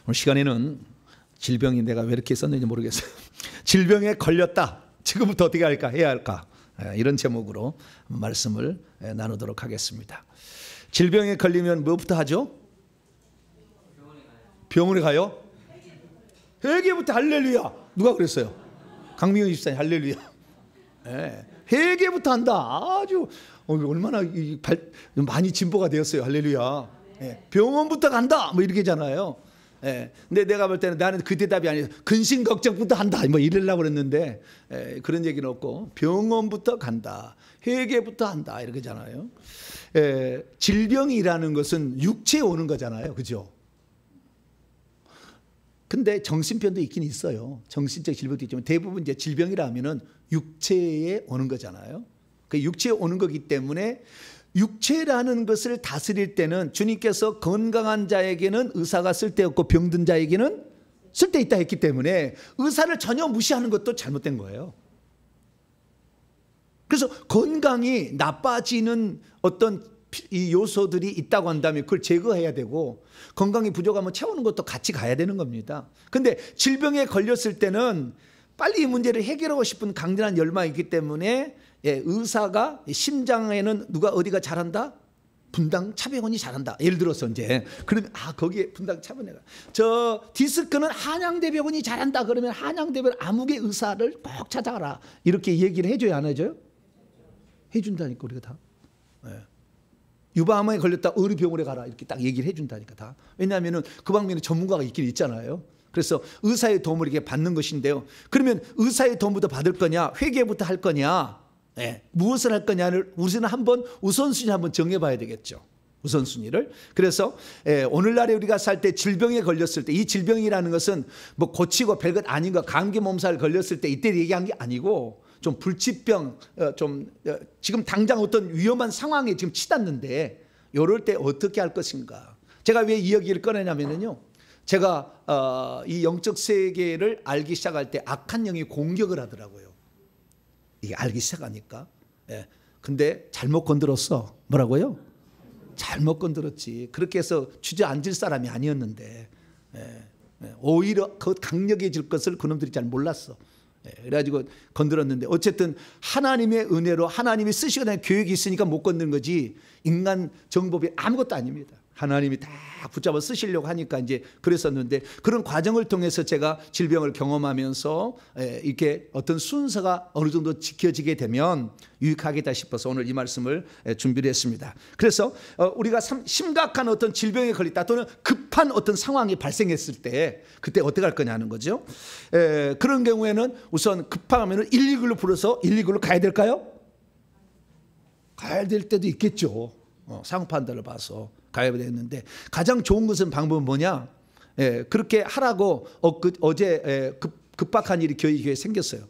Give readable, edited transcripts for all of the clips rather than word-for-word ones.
오늘 시간에는 질병이 내가 왜 이렇게 썼는지 모르겠어요. 질병에 걸렸다. 지금부터 어떻게 해야 할까? 이런 제목으로 말씀을 나누도록 하겠습니다. 질병에 걸리면 무엇부터 하죠? 병원에 가요? 회개부터. 할렐루야. 누가 그랬어요? 강민경 집사님 할렐루야. 회개부터 한다. 아주 얼마나 많이 진보가 되었어요. 할렐루야. 병원부터 간다. 뭐 이렇게 잖아요. 근데 내가 볼 때는 나는 그 대답이 아니에요. 근심 걱정부터 한다. 뭐 이러려고 그랬는데 그런 얘기는 없고 병원부터 간다. 회개부터 한다. 이렇게잖아요. 질병이라는 것은 육체에 오는 거잖아요. 그죠? 근데 정신병도 있긴 있어요. 정신적 질병도 있지만 대부분 이제 질병이라면은 육체에 오는 거잖아요. 그 육체에 오는 거기 때문에 육체라는 것을 다스릴 때는 주님께서 건강한 자에게는 의사가 쓸데없고 병든 자에게는 쓸데있다 했기 때문에 의사를 전혀 무시하는 것도 잘못된 거예요. 그래서 건강이 나빠지는 어떤 이 요소들이 있다고 한다면 그걸 제거해야 되고 건강이 부족하면 채우는 것도 같이 가야 되는 겁니다. 근데 질병에 걸렸을 때는 빨리 이 문제를 해결하고 싶은 강렬한 열망이 있기 때문에 의사가 심장에는 누가 어디가 잘한다? 분당 차병원이 잘한다. 예를 들어서 이제 그러면 거기에 분당 차병원이가 저 디스크는 한양대병원이 잘한다. 그러면 한양대병원 암흑의 의사를 꼭 찾아가라. 이렇게 얘기를 해줘야 안 해줘요? 해준다니까 우리가 다. 유방암에 걸렸다 의료병원에 가라 이렇게 딱 얘기를 해준다니까 다. 왜냐하면 그 방면에 전문가가 있긴 있잖아요. 그래서 의사의 도움을 이렇게 받는 것인데요. 그러면 의사의 도움부터 받을 거냐, 회개부터 할 거냐, 무엇을 할 거냐를 우리는 한번 우선순위 한번 정해봐야 되겠죠. 우선순위를. 그래서 오늘날에 우리가 살 때 질병에 걸렸을 때 이 질병이라는 것은 뭐 고치고 별것 아닌 거 감기 몸살 걸렸을 때 이때 얘기한 게 아니고 좀 불치병, 지금 당장 어떤 위험한 상황에 지금 치닫는데 이럴 때 어떻게 할 것인가. 제가 왜 이 얘기를 꺼내냐면요. 제가 이 영적 세계를 알기 시작할 때 악한 영이 공격을 하더라고요. 이게 알기 시작하니까. 근데 잘못 건드렸어. 뭐라고요? 잘못 건드렸지. 그렇게 해서 주저앉을 사람이 아니었는데 오히려 더 강력해질 것을 그놈들이 잘 몰랐어. 그래가지고 건드렸는데 어쨌든 하나님의 은혜로 하나님이 쓰시고자 교육이 있으니까 못 건드는 거지 인간 정법이 아무것도 아닙니다. 하나님이 다 붙잡아 쓰시려고 하니까 이제 그랬었는데 그런 과정을 통해서 제가 질병을 경험하면서 이렇게 어떤 순서가 어느 정도 지켜지게 되면 유익하겠다 싶어서 오늘 이 말씀을 준비를 했습니다. 그래서 우리가 심각한 어떤 질병에 걸렸다 또는 급한 어떤 상황이 발생했을 때 그때 어떻게 할 거냐 하는 거죠. 그런 경우에는 우선 급하면 119로 불러서 119로 가야 될까요? 가야 될 때도 있겠죠. 상황 판단을 봐서 가야 되는데 가장 좋은 것은 방법은 뭐냐? 그렇게 하라고 어제 급박한 일이 저희 교회에 생겼어요.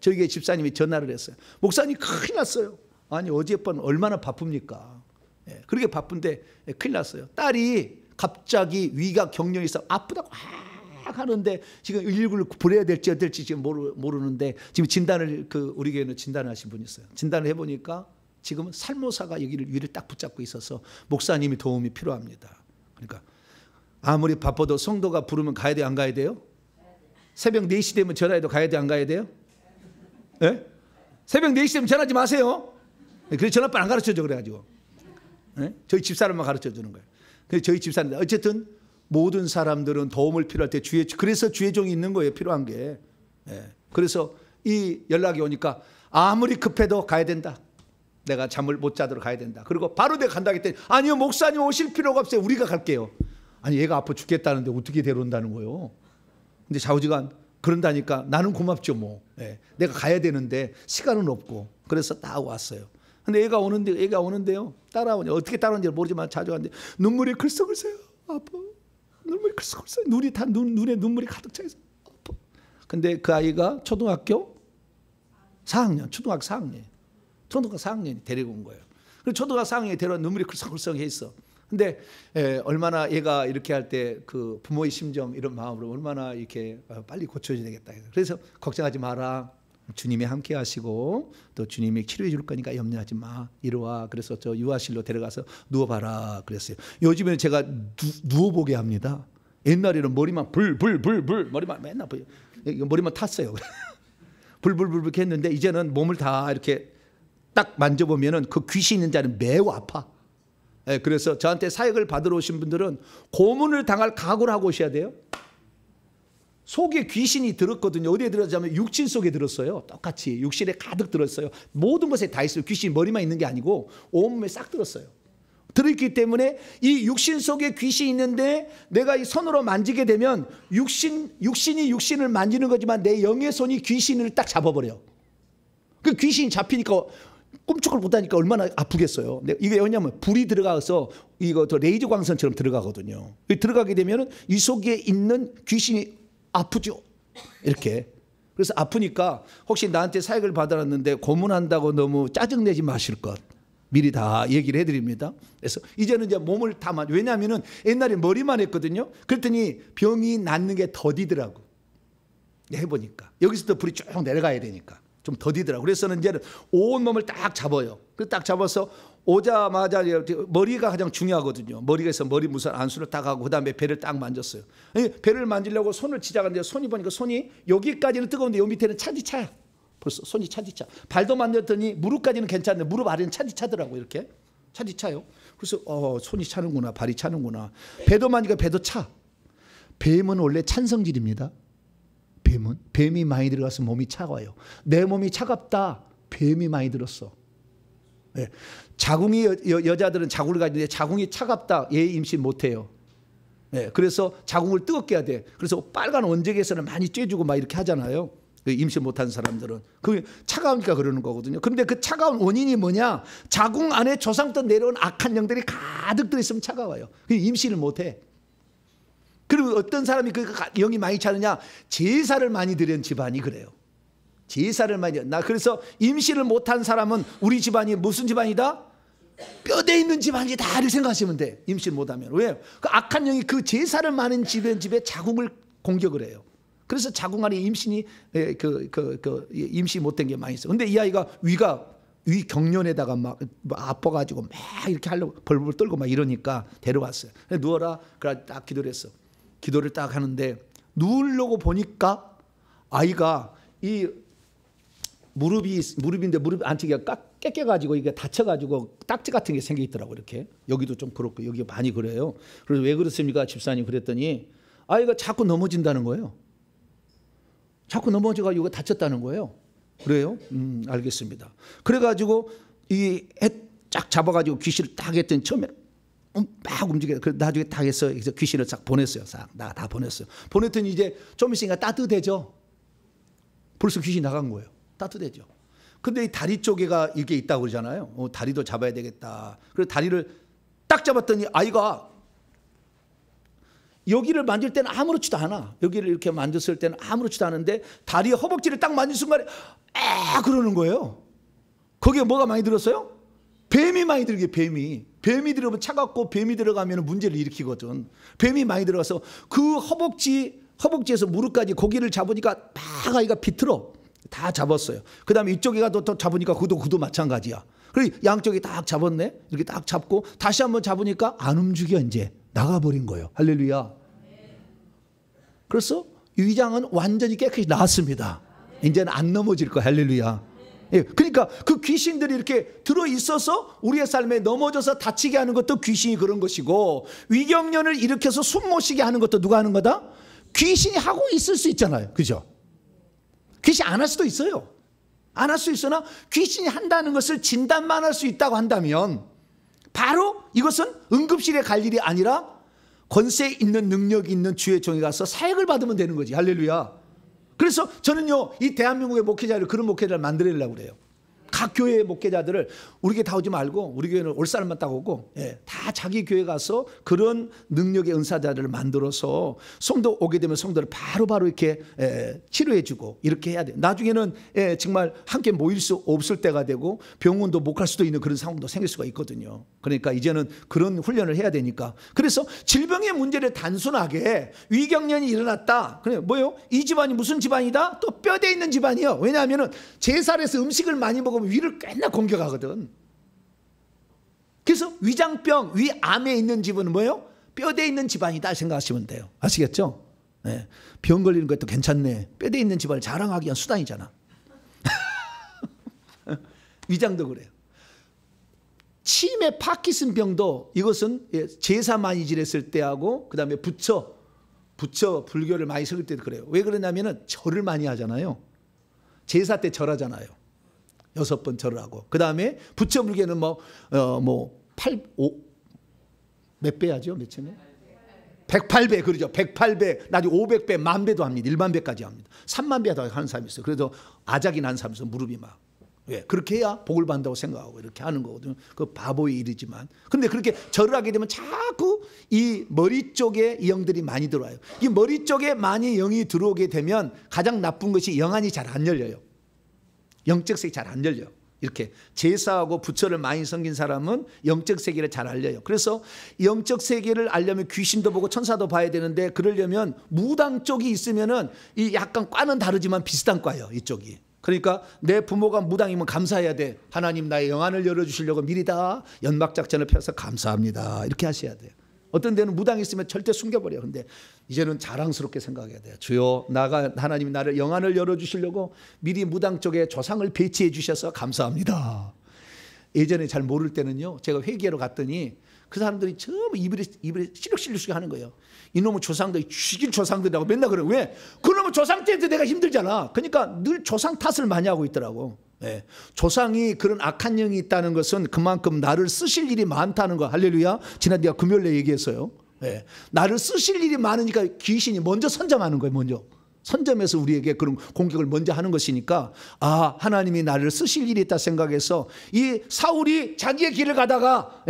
저희 교회 집사님이 전화를 했어요. 목사님 큰일 났어요. 아니 어젯밤 얼마나 바쁩니까? 그렇게 바쁜데 큰일 났어요. 딸이 갑자기 위가 경련이 있어 아프다고 막 하는데 지금 119를 보내야 될지 어떨지 지금 모르는데 지금 진단을 우리 교회는 진단을 하신 분이 있어요. 진단을 해보니까 지금은 살모사가 여기를 위를 딱 붙잡고 있어서 목사님이 도움이 필요합니다. 그러니까 아무리 바빠도 성도가 부르면 가야 돼요? 안 가야 돼요? 새벽 4시 되면 전화해도 가야 돼요? 안 가야 돼요? 새벽 4시 되면 전화하지 마세요. 그래서 전화번호 안 가르쳐줘 그래가지고 저희 집사람만 가르쳐주는 거예요. 그래서 저희 집사람 어쨌든 모든 사람들은 도움을 필요할 때 그래서 주의 종이 있는 거예요. 필요한 게. 그래서 이 연락이 오니까 아무리 급해도 가야 된다. 내가 잠을 못 자도록 가야 된다. 그리고 바로 내가 간다 했더니 아니요 목사님 오실 필요가 없어요. 우리가 갈게요. 아니 얘가 아파 죽겠다는데 어떻게 데려온다는 거예요. 근데 좌우지간 그런다니까 나는 고맙죠 뭐. 내가 가야 되는데 시간은 없고 그래서 딱 왔어요. 근데 애가 오는데요. 따라오냐 어떻게 따라오는지 모르지만 자주 왔는데 눈물이 글썽글썽해요. 아파. 눈물이 글썽글썽. 눈에 눈물이 가득 차 있어. 아파. 근데 그 아이가 초등학교 4학년. 초등학교 4학년이 데리고 온 거예요. 그래서 초등학교 4학년이 데려온 눈물이 글썽글썽해 있어. 근데 얼마나 얘가 이렇게 할 때 그 부모의 심정 이런 마음으로 얼마나 이렇게 빨리 고쳐줘야 되겠다. 그래서 걱정하지 마라. 주님이 함께 하시고 또 주님이 치료해 줄 거니까 염려하지 마. 이리 와. 그래서 저 유아실로 데려가서 누워봐라 그랬어요. 요즘에는 제가 누워보게 합니다. 옛날에는 머리만 불 머리만 맨날 머리만 탔어요. 불 했는데 이제는 몸을 다 이렇게 딱 만져보면은 그 귀신 있는 자는 매우 아파. 예, 그래서 저한테 사역을 받으러 오신 분들은 고문을 당할 각오를 하고 오셔야 돼요. 속에 귀신이 들었거든요. 어디에 들었냐면 육신 속에 들었어요. 똑같이 육신에 가득 들었어요. 모든 것에 다 있어요. 귀신이 머리만 있는 게 아니고 온몸에 싹 들었어요. 들어있기 때문에 이 육신 속에 귀신이 있는데 내가 이 손으로 만지게 되면 육신이 육신을 만지는 거지만 내 영의 손이 귀신을 딱 잡아버려요. 그 귀신이 잡히니까 꿈쩍을 못하니까 얼마나 아프겠어요. 이게 왜냐하면 불이 들어가서 이거 더 레이저 광선처럼 들어가거든요. 들어가게 되면 이 속에 있는 귀신이 아프죠. 이렇게. 그래서 아프니까 혹시 나한테 사역을 받아놨는데 고문한다고 너무 짜증내지 마실 것 미리 다 얘기를 해드립니다. 그래서 이제는 이제 몸을 다 왜냐하면은 옛날에 머리만 했거든요. 그랬더니 병이 낫는 게 더디더라고. 해보니까 여기서부터 불이 쭉 내려가야 되니까 좀 더디더라고. 그래서는 이제는 온 몸을 딱 잡아요. 그 딱 잡아서 오자마자 머리가 가장 중요하거든요. 머리에서 머리 무선 안수를 딱 하고 그다음에 배를 딱 만졌어요. 배를 만지려고 손을 치자는데 손이 보니까 손이 여기까지는 뜨거운데 여기 밑에는 차디차야. 벌써 손이 차디차. 발도 만졌더니 무릎까지는 괜찮은데 무릎 아래는 차디차더라고. 이렇게 차디차요. 그래서 손이 차는구나, 발이 차는구나. 배도 만지니까 배도 차. 뱀은 원래 찬성질입니다. 뱀이 많이 들어가서 몸이 차가워요. 내 몸이 차갑다. 뱀이 많이 들었어. 네. 자궁이 여자들은 자궁을 가지는데 자궁이 차갑다. 얘 임신 못해요. 네. 그래서 자궁을 뜨겁게 해야 돼. 그래서 빨간 원적에서는 많이 쬐주고 막 이렇게 하잖아요. 임신 못한 사람들은 그 차가우니까 그러는 거거든요. 그런데 그 차가운 원인이 뭐냐? 자궁 안에 조상부터 내려온 악한 영들이 가득 들어있으면 차가워요. 임신을 못해. 그리고 어떤 사람이 그 영이 많이 차느냐? 제사를 많이 드린 집안이 그래요. 제사를 많이. 나 그래서 임신을 못한 사람은 우리 집안이 무슨 집안이다? 뼈대 있는 집안이다 이렇게 생각하시면 돼. 임신 못하면. 왜? 그 악한 영이 그 제사를 많은 집에 자궁을 공격을 해요. 그래서 자궁 안에 임신이 임신 못된 게 많이 있어. 근데 이 아이가 위 경련에다가 막 아파가지고 막 이렇게 하려고 벌벌 떨고 막 이러니까 데려왔어요. 누워라. 그래 딱 기도를 했어. 기도를 딱 하는데 누우려고 보니까 아이가 이 무릎인데 무릎 안쪽이 깨껴가지고 이게 다쳐가지고 딱지 같은 게 생겨 있더라고. 이렇게 여기도 좀 그렇고 여기 많이 그래요. 그래서 왜 그렇습니까, 집사님? 그랬더니 아이가 자꾸 넘어진다는 거예요. 자꾸 넘어져가지고 다쳤다는 거예요. 그래요? 알겠습니다. 그래가지고 이 쫙 잡아가지고 귀신을 딱 했더니 처음에 막 움직여요. 그 나중에 딱 해서 귀신을 싹 보냈어요. 싹 다 보냈어요. 보냈더니 이제 좀 있으니까 따뜻해져. 벌써 귀신이 나간 거예요. 따뜻해져. 근데 이 다리 쪽에가 이게 있다고 그러잖아요. 다리도 잡아야 되겠다. 그래서 다리를 딱 잡았더니 아이가 여기를 만질 때는 아무렇지도 않아. 여기를 이렇게 만졌을 때는 아무렇지도 않은데 다리 허벅지를 딱 만진 순간에 그러는 거예요. 거기에 뭐가 많이 들었어요? 뱀이 많이 들게. 뱀이 들어가면 차갑고 뱀이 들어가면 문제를 일으키거든. 뱀이 많이 들어가서 그 허벅지에서 무릎까지 고기를 잡으니까 막 아이가 비틀어. 다 잡았어요. 그 다음에 이쪽에가 또 잡으니까 그도 마찬가지야. 그리고 양쪽이 딱 잡았네. 이렇게 딱 잡고 다시 한번 잡으니까 안 움직여. 이제 나가버린 거예요. 할렐루야. 그래서 위장은 완전히 깨끗이 나았습니다. 이제는 안 넘어질 거야. 할렐루야. 예, 그러니까 그 귀신들이 이렇게 들어있어서 우리의 삶에 넘어져서 다치게 하는 것도 귀신이 그런 것이고, 위경련을 일으켜서 숨 못 쉬게 하는 것도 누가 하는 거다? 귀신이 하고 있을 수 있잖아요. 그죠? 귀신이 안 할 수도 있어요. 안 할 수 있으나 귀신이 한다는 것을 진단만 할 수 있다고 한다면 바로 이것은 응급실에 갈 일이 아니라 권세 있는 능력이 있는 주의 종에 가서 사역을 받으면 되는 거지. 할렐루야. 그래서 저는요, 이 대한민국의 목회자를, 그런 목회자를 만들려고 그래요. 각 교회의 목회자들을 우리 교회 다 오지 말고, 우리 교회는 올 사람만 딱 오고, 다 자기 교회 가서 그런 능력의 은사자들을 만들어서 성도 오게 되면 성도를 바로바로 이렇게 치료해주고 이렇게 해야 돼요. 나중에는 정말 함께 모일 수 없을 때가 되고 병원도 못 갈 수도 있는 그런 상황도 생길 수가 있거든요. 그러니까 이제는 그런 훈련을 해야 되니까. 그래서 질병의 문제를 단순하게 위경련이 일어났다. 그래 뭐요? 이 집안이 무슨 집안이다? 또 뼈대 있는 집안이요. 왜냐하면 제사를 해서 음식을 많이 먹으면 위를 꽤나 공격하거든. 그래서 위장병, 위암에 있는 집은 뭐예요? 뼈대 있는 집안이다 생각하시면 돼요. 아시겠죠? 네. 병 걸리는 것도 괜찮네. 뼈대 있는 집안을 자랑하기 위한 수단이잖아. 위장도 그래요. 치매 파킨슨 병도 이것은 제사 많이 지냈을 때하고 그 다음에 부처 불교를 많이 설릴 때도 그래요. 왜 그러냐면은 절을 많이 하잖아요. 제사 때 절하잖아요. 6번 절을 하고. 그 다음에 부처 불교는 몇 배 하죠? 몇 천에? 108배, 그러죠. 108배, 나중에 500배, 10,000배도 합니다. 10,000배까지 합니다. 30,000배 더 하는 사람이 있어요. 그래서 아작이 난 사람이 있어요. 무릎이 막. 왜? 그렇게 해야 복을 받는다고 생각하고 이렇게 하는 거거든요. 그 바보의 일이지만. 그런데 그렇게 절을 하게 되면 자꾸 이 머리 쪽에 영들이 많이 들어와요. 이 머리 쪽에 많이 영이 들어오게 되면 가장 나쁜 것이 영안이 잘 안 열려요. 영적 세계 잘 안 열려. 이렇게 제사하고 부처를 많이 섬긴 사람은 영적 세계를 잘 알려요. 그래서 영적 세계를 알려면 귀신도 보고 천사도 봐야 되는데, 그러려면 무당 쪽이 있으면은 이 약간 과는 다르지만 비슷한 과예요. 이쪽이. 그러니까 내 부모가 무당이면 감사해야 돼. 하나님 나의 영안을 열어주시려고 미리 다 연막작전을 펴서 감사합니다. 이렇게 하셔야 돼요. 어떤 데는 무당이 있으면 절대 숨겨버려요. 근데 이제는 자랑스럽게 생각해야 돼요. 주여, 하나님이 나를 영안을 열어주시려고 미리 무당 쪽에 조상을 배치해 주셔서 감사합니다. 예전에 잘 모를 때는요, 제가 회계로 갔더니 그 사람들이 전부 입에 시룩시룩 하는 거예요. 이놈의 조상들이 죽일 조상들이라고 맨날 그래요. 왜? 그놈의 조상 때도 내가 힘들잖아. 그러니까 늘 조상 탓을 많이 하고 있더라고. 네. 조상이 그런 악한 영이 있다는 것은 그만큼 나를 쓰실 일이 많다는 거. 할렐루야. 지난 내가 금요일에 얘기했어요. 네. 나를 쓰실 일이 많으니까 귀신이 먼저 선점하는 거예요. 먼저 선점해서 우리에게 그런 공격을 먼저 하는 것이니까, 아, 하나님이 나를 쓰실 일이 있다 생각해서 이 사울이 자기의 길을 가다가,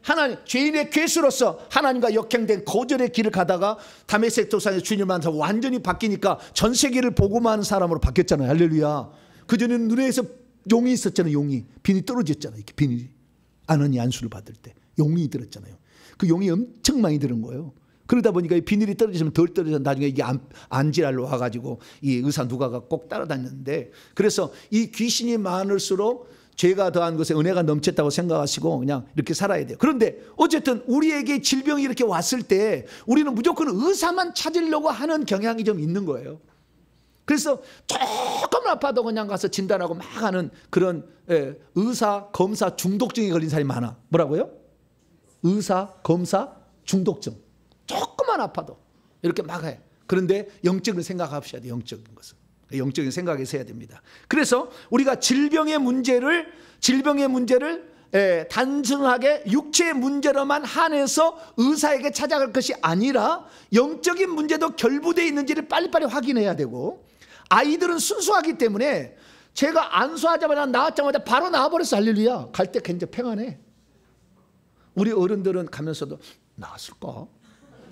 하나님 죄인의 괴수로서 하나님과 역행된 거절의 길을 가다가 다메섹 도상에서 주님을 만나서 완전히 바뀌니까 전 세계를 보고만 사람으로 바뀌었잖아요. 할렐루야. 그전에는 눈에서 용이 있었잖아요. 용이 비늘이 떨어졌잖아요. 이렇게 비늘이 아너니 안수를 받을 때 용이 들었잖아요. 그 용이 엄청 많이 들은 거예요. 그러다 보니까 이 비늘이 떨어지면 덜 떨어져서 나중에 이게 안질환로 와가지고 이 의사 누가가 꼭 따라다녔는데, 그래서 이 귀신이 많을수록 죄가 더한 것에 은혜가 넘쳤다고 생각하시고 그냥 이렇게 살아야 돼요. 그런데 어쨌든 우리에게 질병이 이렇게 왔을 때 우리는 무조건 의사만 찾으려고 하는 경향이 좀 있는 거예요. 그래서 조금 아파도 그냥 가서 진단하고 막 하는 그런 의사, 검사 중독증에 걸린 사람이 많아. 뭐라고요? 의사, 검사 중독증. 조금만 아파도 이렇게 막 해. 그런데 영적인 생각하셔야 돼요. 영적인 것은. 영적인 생각에서 해야 됩니다. 그래서 우리가 질병의 문제를 단순하게 육체의 문제로만 한해서 의사에게 찾아갈 것이 아니라 영적인 문제도 결부되어 있는지를 빨리빨리 확인해야 되고, 아이들은 순수하기 때문에 제가 안수하자마자 나왔자마자 바로 나와버렸어. 할렐루야. 갈 때 굉장히 평안해. 우리 어른들은 가면서도 나왔을까?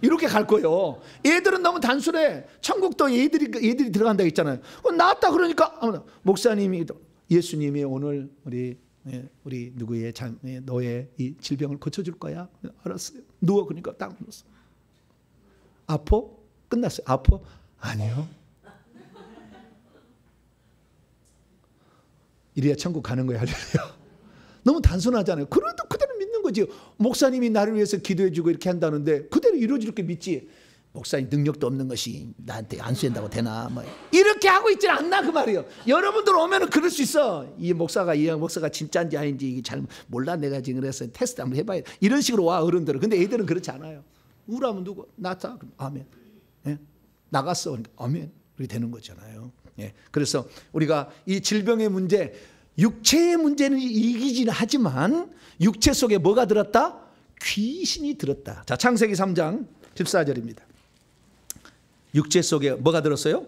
이렇게 갈 거예요. 애들은 너무 단순해. 천국도 애들이 들어간다 했잖아요. 나왔다 그러니까 목사님이, 예수님이 오늘 우리 누구의 너의 이 질병을 고쳐줄 거야. 알았어요. 누워. 그러니까 딱 누웠어. 아파? 끝났어요. 아파? 아니요. 이래야 천국 가는 거야. 할렐루야. 너무 단순하잖아요. 그래도 그대로 믿는 거지. 목사님이 나를 위해서 기도해주고 이렇게 한다는데 그대로 이루어질 게 믿지. 목사님 능력도 없는 것이 나한테 안수한다고 되나? 뭐 이렇게 하고 있지 않나 그 말이에요. 여러분들 오면은 그럴 수 있어. 이 목사가 진짜인지 아닌지 잘 몰라. 내가 지금 그래서 테스트 한번 해봐야 돼. 이런 식으로 와 어른들은. 근데 애들은 그렇지 않아요. 우울하면 누구? 나다. 그럼 아멘. 나갔어. 그러니까 아멘. 그렇게 되는 거잖아요. 그래서 우리가 이 질병의 문제, 육체의 문제는 이기지는 하지만 육체 속에 뭐가 들었다? 귀신이 들었다. 자, 창세기 3장 14절입니다. 육체 속에 뭐가 들었어요?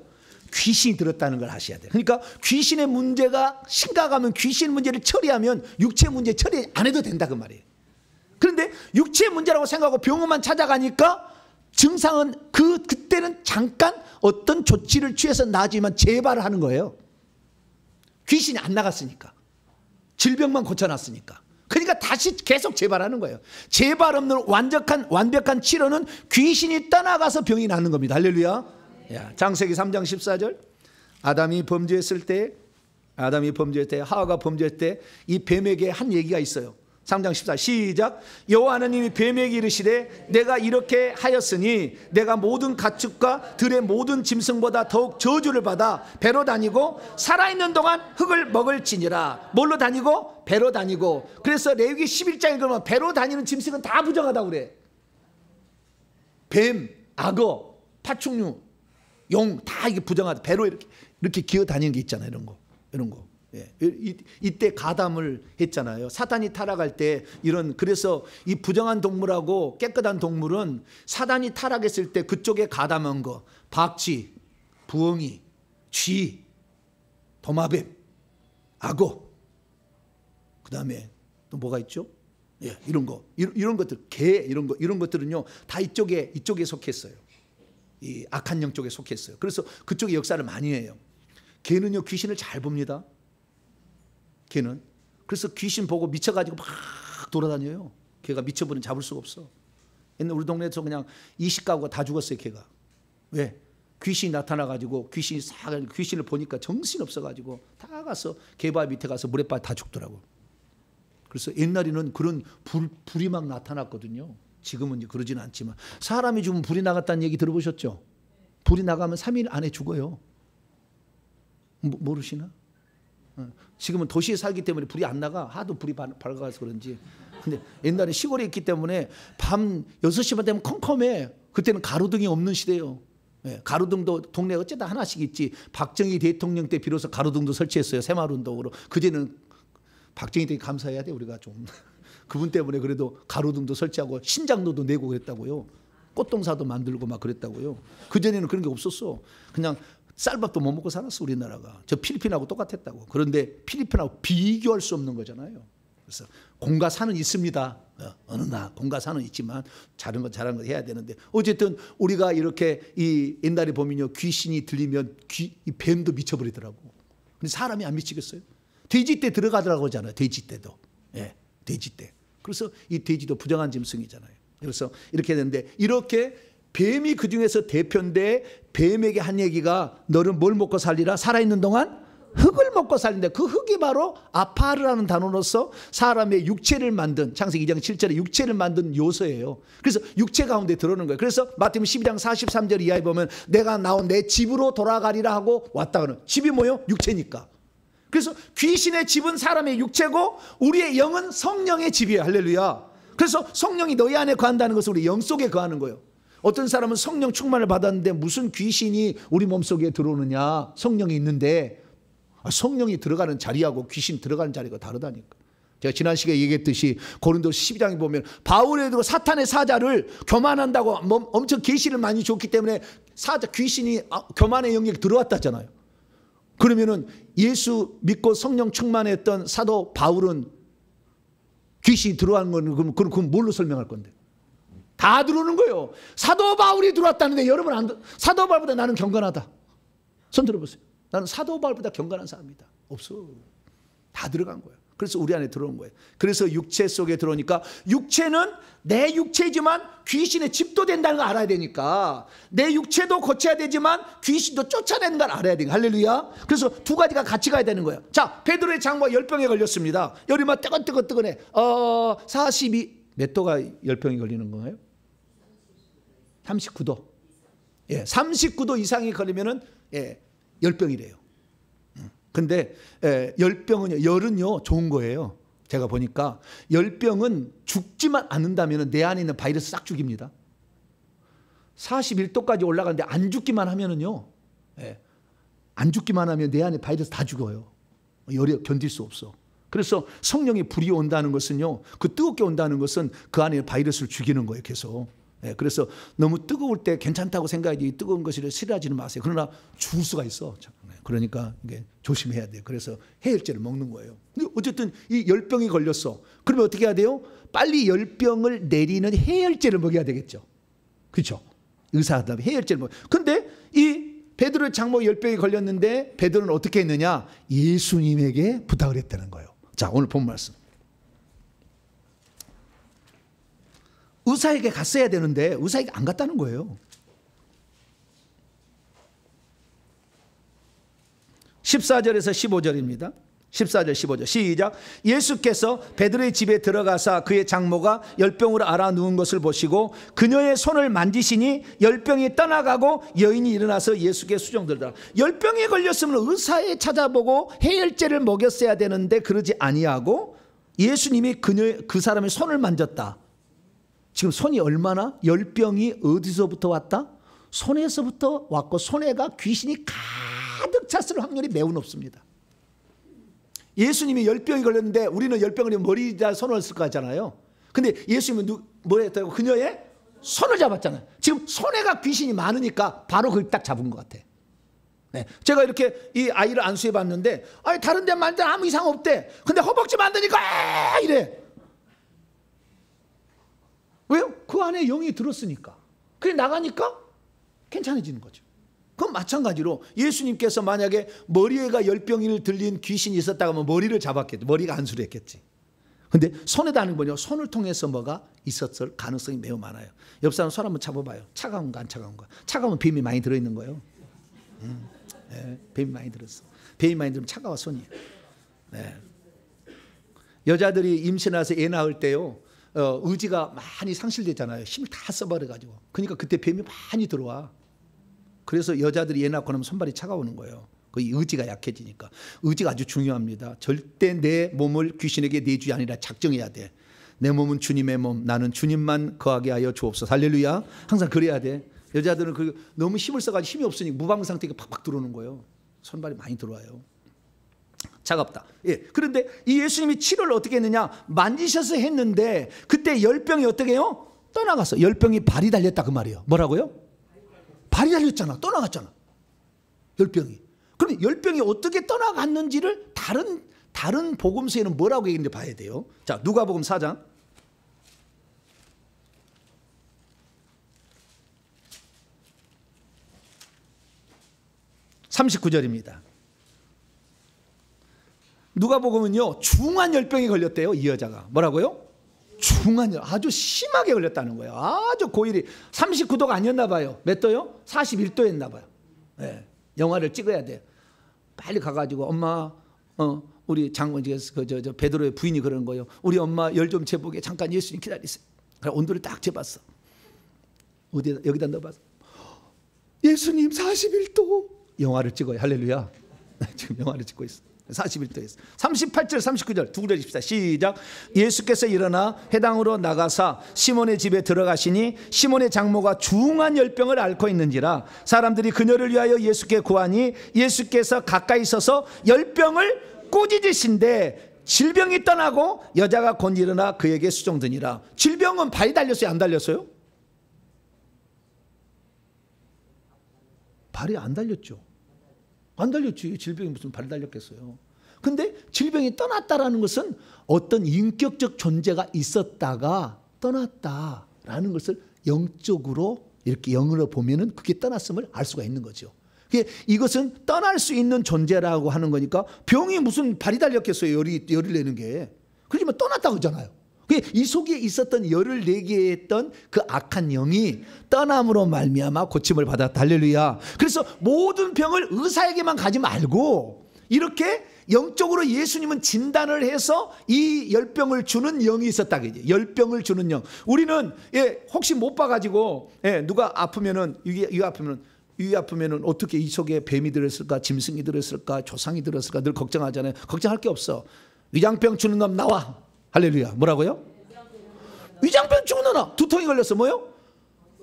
귀신이 들었다는 걸 아셔야 돼요. 그러니까 귀신의 문제가 심각하면 귀신 문제를 처리하면 육체 문제 처리 안 해도 된다 그 말이에요. 그런데 육체 문제라고 생각하고 병원만 찾아가니까 증상은 그때는 잠깐 어떤 조치를 취해서 나아지만 재발을 하는 거예요. 귀신이 안 나갔으니까. 질병만 고쳐놨으니까. 그러니까 다시 계속 재발하는 거예요. 재발 없는 완벽한 치료는 귀신이 떠나가서 병이 낫는 겁니다. 할렐루야. 창세기 3장 14절. 아담이 범죄했을 때 하와가 범죄했을 때 이 뱀에게 한 얘기가 있어요. 3장 14 시작. 여호와 하나님이 뱀에게 이르시되 내가 이렇게 하였으니 내가 모든 가축과 들의 모든 짐승보다 더욱 저주를 받아 배로 다니고 살아있는 동안 흙을 먹을지니라. 뭘로 다니고? 배로 다니고. 그래서 레위기 11장에 그러면 배로 다니는 짐승은 다 부정하다고 그래. 뱀, 악어, 파충류, 용 다 이게 부정하다. 배로 이렇게 기어 다니는 게 있잖아요. 이런 거. 예. 이때 가담을 했잖아요. 사단이 타락할 때 그래서 이 부정한 동물하고 깨끗한 동물은 사단이 타락했을 때 그쪽에 가담한 거, 박쥐, 부엉이, 쥐, 도마뱀, 악어, 그 다음에 또 뭐가 있죠? 예, 이런 것들, 개 이런 것들은요 다 이쪽에 속했어요. 이 악한 영 쪽에 속했어요. 그래서 그쪽에 역사를 많이 해요. 개는요 귀신을 잘 봅니다. 개는. 그래서 귀신 보고 미쳐가지고 막 돌아다녀요. 개가 미쳐버리면 잡을 수가 없어. 옛날 우리 동네에서 그냥 20가구가 다 죽었어요. 개가. 왜? 귀신이 나타나가지고 귀신을 보니까 정신 없어가지고 다 가서 개바 밑에 가서 물에 빠져 다 죽더라고. 그래서 옛날에는 그런 불이 막 나타났거든요. 지금은 이제 그러지는 않지만 사람이 죽으면 불이 나갔다는 얘기 들어보셨죠? 불이 나가면 3일 안에 죽어요. 모르시나? 지금은 도시에 살기 때문에 불이 안 나가. 하도 불이 밝아서 그런지. 근데 옛날에 시골에 있기 때문에 밤 6시만 되면 컴컴해. 그때는 가로등이 없는 시대예요. 예, 가로등도 동네에 어쩌다 하나씩 있지. 박정희 대통령 때 비로소 가로등도 설치했어요. 새마을운동으로. 그제는 박정희 대통령 감사해야 돼 우리가 좀. 그분 때문에 그래도 가로등도 설치하고 신장로도 내고 그랬다고요. 꽃동사도 만들고 막 그랬다고요. 그전에는 그런 게 없었어. 그냥 쌀밥도 못 먹고 살았어 우리나라가. 저 필리핀하고 똑같았다고. 그런데 필리핀하고 비교할 수 없는 거잖아요. 그래서 공과 사는 있습니다. 어느 나 공과 사는 있지만 잘한 거 해야 되는데 어쨌든 우리가 이렇게 이 옛날에 보면요 귀신이 들리면 이 뱀도 미쳐버리더라고. 근데 사람이 안 미치겠어요? 돼지 때 들어가더라고 하잖아요. 돼지 때도. 예, 돼지 때. 그래서 이 돼지도 부정한 짐승이잖아요. 그래서 이렇게 되는데 이렇게 뱀이 그 중에서 대표인데 뱀에게 한 얘기가 너는 뭘 먹고 살리라? 살아있는 동안 흙을 먹고 살린다. 그 흙이 바로 아파르라는 단어로서 사람의 육체를 만든 창세기 2장 7절에 육체를 만든 요소예요. 그래서 육체 가운데 들어오는 거예요. 그래서 마태복음 12장 43절 이하에 보면 내가 나온 내 집으로 돌아가리라 하고 왔다고는 집이 뭐예요? 육체니까. 그래서 귀신의 집은 사람의 육체고 우리의 영은 성령의 집이에요. 할렐루야. 그래서 성령이 너희 안에 거한다는 것은 우리 영 속에 거하는 거예요. 어떤 사람은 성령 충만을 받았는데 무슨 귀신이 우리 몸속에 들어오느냐. 성령이 있는데 성령이 들어가는 자리하고 귀신 들어가는 자리가 다르다니까. 제가 지난 시간에 얘기했듯이 고린도서 12장에 보면 바울에도 사탄의 사자를 교만한다고 엄청 계시를 많이 줬기 때문에 귀신이 교만의 영역에 들어왔다잖아요. 그러면은 예수 믿고 성령 충만했던 사도 바울은 귀신이 들어가는 건 그럼 뭘로 설명할 건데? 다 들어오는 거예요. 사도 바울이 들어왔다는데 여러분 사도 바울보다 나는 경건하다. 손 들어보세요. 나는 사도 바울보다 경건한 사람이다. 없어. 다 들어간 거예요. 그래서 우리 안에 들어온 거예요. 그래서 육체 속에 들어오니까 육체는 내 육체지만 귀신의 집도 된다는 걸 알아야 되니까 내 육체도 고쳐야 되지만 귀신도 쫓아내는 걸 알아야 되니까. 할렐루야. 그래서 두 가지가 같이 가야 되는 거예요. 자, 베드로의 장모가 열병에 걸렸습니다. 열이 막 뜨거뜨거뜨거해. 42 몇 도가 열병이 걸리는 건가요? 39도. 예, 39도 이상이 걸리면은 열병이래요. 근데 열은요 좋은 거예요. 제가 보니까 열병은 죽지만 않는다면 내 안에 있는 바이러스 싹 죽입니다. 41도까지 올라가는데 안 죽기만 하면은요, 안 죽기만 하면 내 안에 바이러스 다 죽어요. 열이 견딜 수 없어. 그래서 성령이 불이 온다는 것은요, 그 뜨겁게 온다는 것은 그 안에 바이러스를 죽이는 거예요, 계속. 그래서 너무 뜨거울 때 괜찮다고 생각하지 뜨거운 것을 싫어하지는 마세요. 그러나 죽을 수가 있어. 그러니까 이게 조심해야 돼요. 그래서 해열제를 먹는 거예요. 근데 어쨌든 이 열병이 걸렸어. 그러면 어떻게 해야 돼요? 빨리 열병을 내리는 해열제를 먹여야 되겠죠. 그렇죠? 의사하다면 해열제를 먹어요. 근데 이 베드로의 장모 열병이 걸렸는데 베드로는 어떻게 했느냐? 예수님에게 부탁을 했다는 거예요. 자, 오늘 본 말씀. 의사에게 갔어야 되는데 의사에게 안 갔다는 거예요. 14절에서 15절입니다. 14절 15절 시작. 예수께서 베드로의 집에 들어가사 그의 장모가 열병으로 앓아 누운 것을 보시고 그녀의 손을 만지시니 열병이 떠나가고 여인이 일어나서 예수께 수종들더라. 열병에 걸렸으면 의사에 찾아보고 해열제를 먹였어야 되는데 그러지 아니하고 예수님이 그 사람의 손을 만졌다. 지금 손이 얼마나? 열병이 어디서부터 왔다? 손에서부터 왔고 손에가 귀신이 가득 찼을 확률이 매우 높습니다. 예수님이 열병이 걸렸는데 우리는 열병을 머리에다 손을 쓸 거 같잖아요. 근데 예수님은 뭐라 했다고? 그녀의 손을 잡았잖아요. 지금 손에가 귀신이 많으니까 바로 그걸 딱 잡은 것 같아. 네. 제가 이렇게 이 아이를 안수해 봤는데 다른 데 만들 아무 이상 없대. 근데 허벅지 만드니까 이래. 왜요? 그 안에 영이 들었으니까. 그게 나가니까 괜찮아지는 거죠. 그건 마찬가지로 예수님께서 만약에 머리에가 열병을 들린 귀신이 있었다고 하면 머리를 잡았겠지. 머리가 안수를 했겠지. 근데 손에다 하는 거냐? 손을 통해서 뭐가 있었을 가능성이 매우 많아요. 옆 사람 손 한번 잡아봐요. 차가운가 안 차가운가? 차가우면 뱀이 많이 들어있는 거예요. 네, 뱀이 많이 들었어. 뱀이 많이 들으면 차가워 손이. 네. 여자들이 임신해서 애 낳을 때요. 의지가 많이 상실되잖아요. 힘을 다 써버려가지고. 그러니까 그때 뱀이 많이 들어와. 그래서 여자들이 애 낳고 나면 손발이 차가우는 거예요. 그 의지가 약해지니까. 의지가 아주 중요합니다. 절대 내 몸을 귀신에게 내주지 아니라 작정해야 돼. 내 몸은 주님의 몸, 나는 주님만 거하게 하여 주옵소서. 할렐루야. 항상 그래야 돼. 여자들은 너무 힘을 써가지고 힘이 없으니 무방 상태가 팍팍 들어오는 거예요. 손발이 많이 들어와요. 차갑다. 예. 그런데 이 예수님이 치료를 어떻게 했느냐? 만지셔서 했는데 그때 열병이 어떻게 해요? 떠나갔어. 열병이 발이 달렸다 그 말이에요. 뭐라고요? 발이 달렸잖아. 떠나갔잖아. 열병이. 그럼 열병이 어떻게 떠나갔는지를 다른 복음서에는 뭐라고 얘기했는지 봐야 돼요. 자, 누가복음 4장 39절입니다. 누가복음은요 중한 열병이 걸렸대요. 이 여자가 뭐라고요? 중한 아주 심하게 걸렸다는 거예요. 아주 고일이 39도가 아니었나 봐요. 몇 도요? 41도였나 봐요. 네, 영화를 찍어야 돼. 빨리 가가지고 엄마 우리 장모님께서 베드로의 부인이 그러는 거예요. 우리 엄마 열 좀 재보게 잠깐 예수님 기다리세요. 그래 온도를 딱 재봤어. 어디다 여기다 넣어봤어. 예수님 41도. 영화를 찍어요. 할렐루야. 지금 영화를 찍고 있어. 41도에서 38절 39절 두 구절 읽읍시다. 시작. 예수께서 일어나 회당으로 나가사 시몬의 집에 들어가시니 시몬의 장모가 중한 열병을 앓고 있는지라 사람들이 그녀를 위하여 예수께 구하니 예수께서 가까이 서서 열병을 꾸짖으신데 질병이 떠나고 여자가 곧 일어나 그에게 수종드니라. 질병은 발이 달렸어요? 안 달렸어요? 발이 안 달렸죠. 안 달렸지. 질병이 무슨 발이 달렸겠어요. 근데 질병이 떠났다라는 것은 어떤 인격적 존재가 있었다가 떠났다라는 것을 영적으로 이렇게 영으로 보면은 그게 떠났음을 알 수가 있는 거죠. 이것은 떠날 수 있는 존재라고 하는 거니까 병이 무슨 발이 달렸겠어요. 열을 내는 게. 그러지만 떠났다고 하잖아요. 이 속에 있었던 열을 내게 했던 그 악한 영이 떠남으로 말미암아 고침을 받았다. 할렐루야. 그래서 모든 병을 의사에게만 가지 말고 이렇게 영적으로 예수님은 진단을 해서 이 열병을 주는 영이 있었다. 열병을 주는 영. 우리는 혹시 못 봐가지고 누가 아프면은 이게 아프면은 어떻게 이 속에 뱀이 들었을까, 짐승이 들었을까, 조상이 들었을까 늘 걱정하잖아요. 걱정할 게 없어. 위장병 주는 놈 나와. 할렐루야. 뭐라고요? 위장병 주는 놈. 두통이 걸렸어. 뭐요?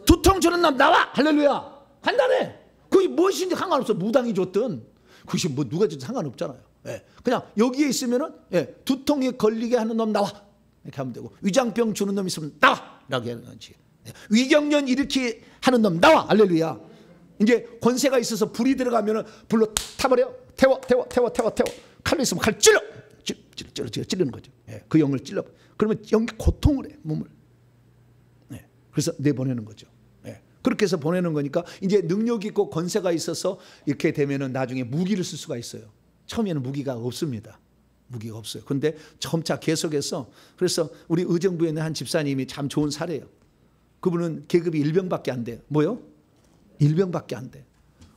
두통 주는 놈 나와. 할렐루야. 간단해. 그게 무엇인지 상관없어. 무당이 줬든 그것이 뭐 누가 줬든 상관없잖아요. 그냥 여기에 있으면은 두통에 걸리게 하는 놈 나와. 이렇게 하면 되고 위장병 주는 놈 있으면 나와. 라고 하는 거지. 위경련 일으키게 하는 놈 나와. 할렐루야. 이제 권세가 있어서 불이 들어가면은 불로 타버려. 태워. 칼로 있으면 칼 찌르는 거죠. 그 영을 찔러. 그러면 영이 고통을 해 몸을. 그래서 내보내는 거죠. 그렇게 해서 보내는 거니까 이제 능력 있고 권세가 있어서 이렇게 되면은 나중에 무기를 쓸 수가 있어요. 처음에는 무기가 없습니다. 무기가 없어요. 근데 점차 계속해서 그래서 우리 의정부에 있는 한 집사님이 참 좋은 사례예요. 그분은 계급이 일병밖에 안 돼요. 뭐요? 일병밖에 안 돼.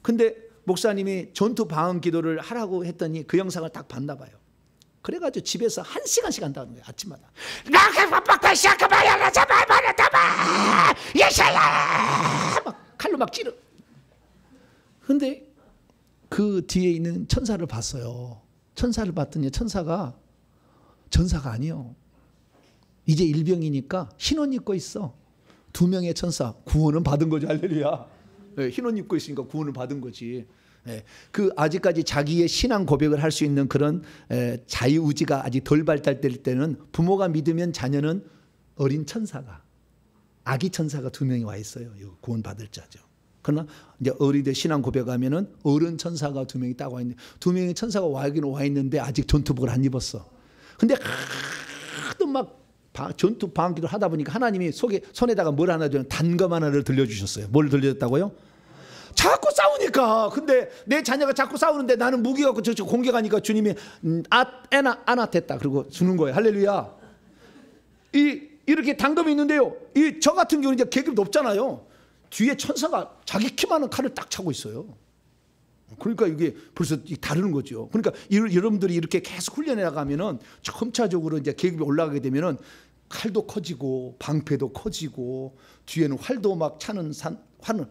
근데 목사님이 전투 방언 기도를 하라고 했더니 그 영상을 딱 봤나 봐요. 그래가지고 집에서 1시간씩 한다는 거예요. 아침마다. 막 칼로 막 찌르. 근데 그 뒤에 있는 천사를 봤어요. 천사를 봤더니 천사가 전사가 아니요. 이제 일병이니까 흰옷 입고 있어. 2명의 천사. 구원은 받은 거죠. 할렐루야. 네, 흰옷 입고 있으니까 구원을 받은 거지. 네, 그 아직까지 자기의 신앙 고백을 할 수 있는 그런 자유의지가 아직 덜 발달될 때는 부모가 믿으면 자녀는 어린 천사가, 아기 천사가 2명이 와 있어요. 구원 받을 자죠. 그러나 이제 어리되 신앙 고백하면은 어른 천사가 2명이 딱 와 있는데 2명의 천사가 와 있는데 아직 전투복을 안 입었어. 근데 하도 막 전투 방기를 하다 보니까 하나님이 손에다가 뭘 하나 줘요? 단검 하나를 들려주셨어요. 뭘 들려줬다고요? 자꾸 싸우니까. 근데 내 자녀가 자꾸 싸우는데 나는 무기 갖고 저 공격하니까 주님이 아나됐다 그리고 주는 거예요. 할렐루야. 이렇게 단검이 있는데요. 저 같은 경우는 이제 계급이 높잖아요. 뒤에 천사가 자기 키만한 칼을 딱 차고 있어요. 그러니까 이게 벌써 다르는 거죠. 그러니까 여러분들이 이렇게 계속 훈련해 나가면은 점차적으로 이제 계급이 올라가게 되면은 칼도 커지고 방패도 커지고 뒤에는 활도 막 차는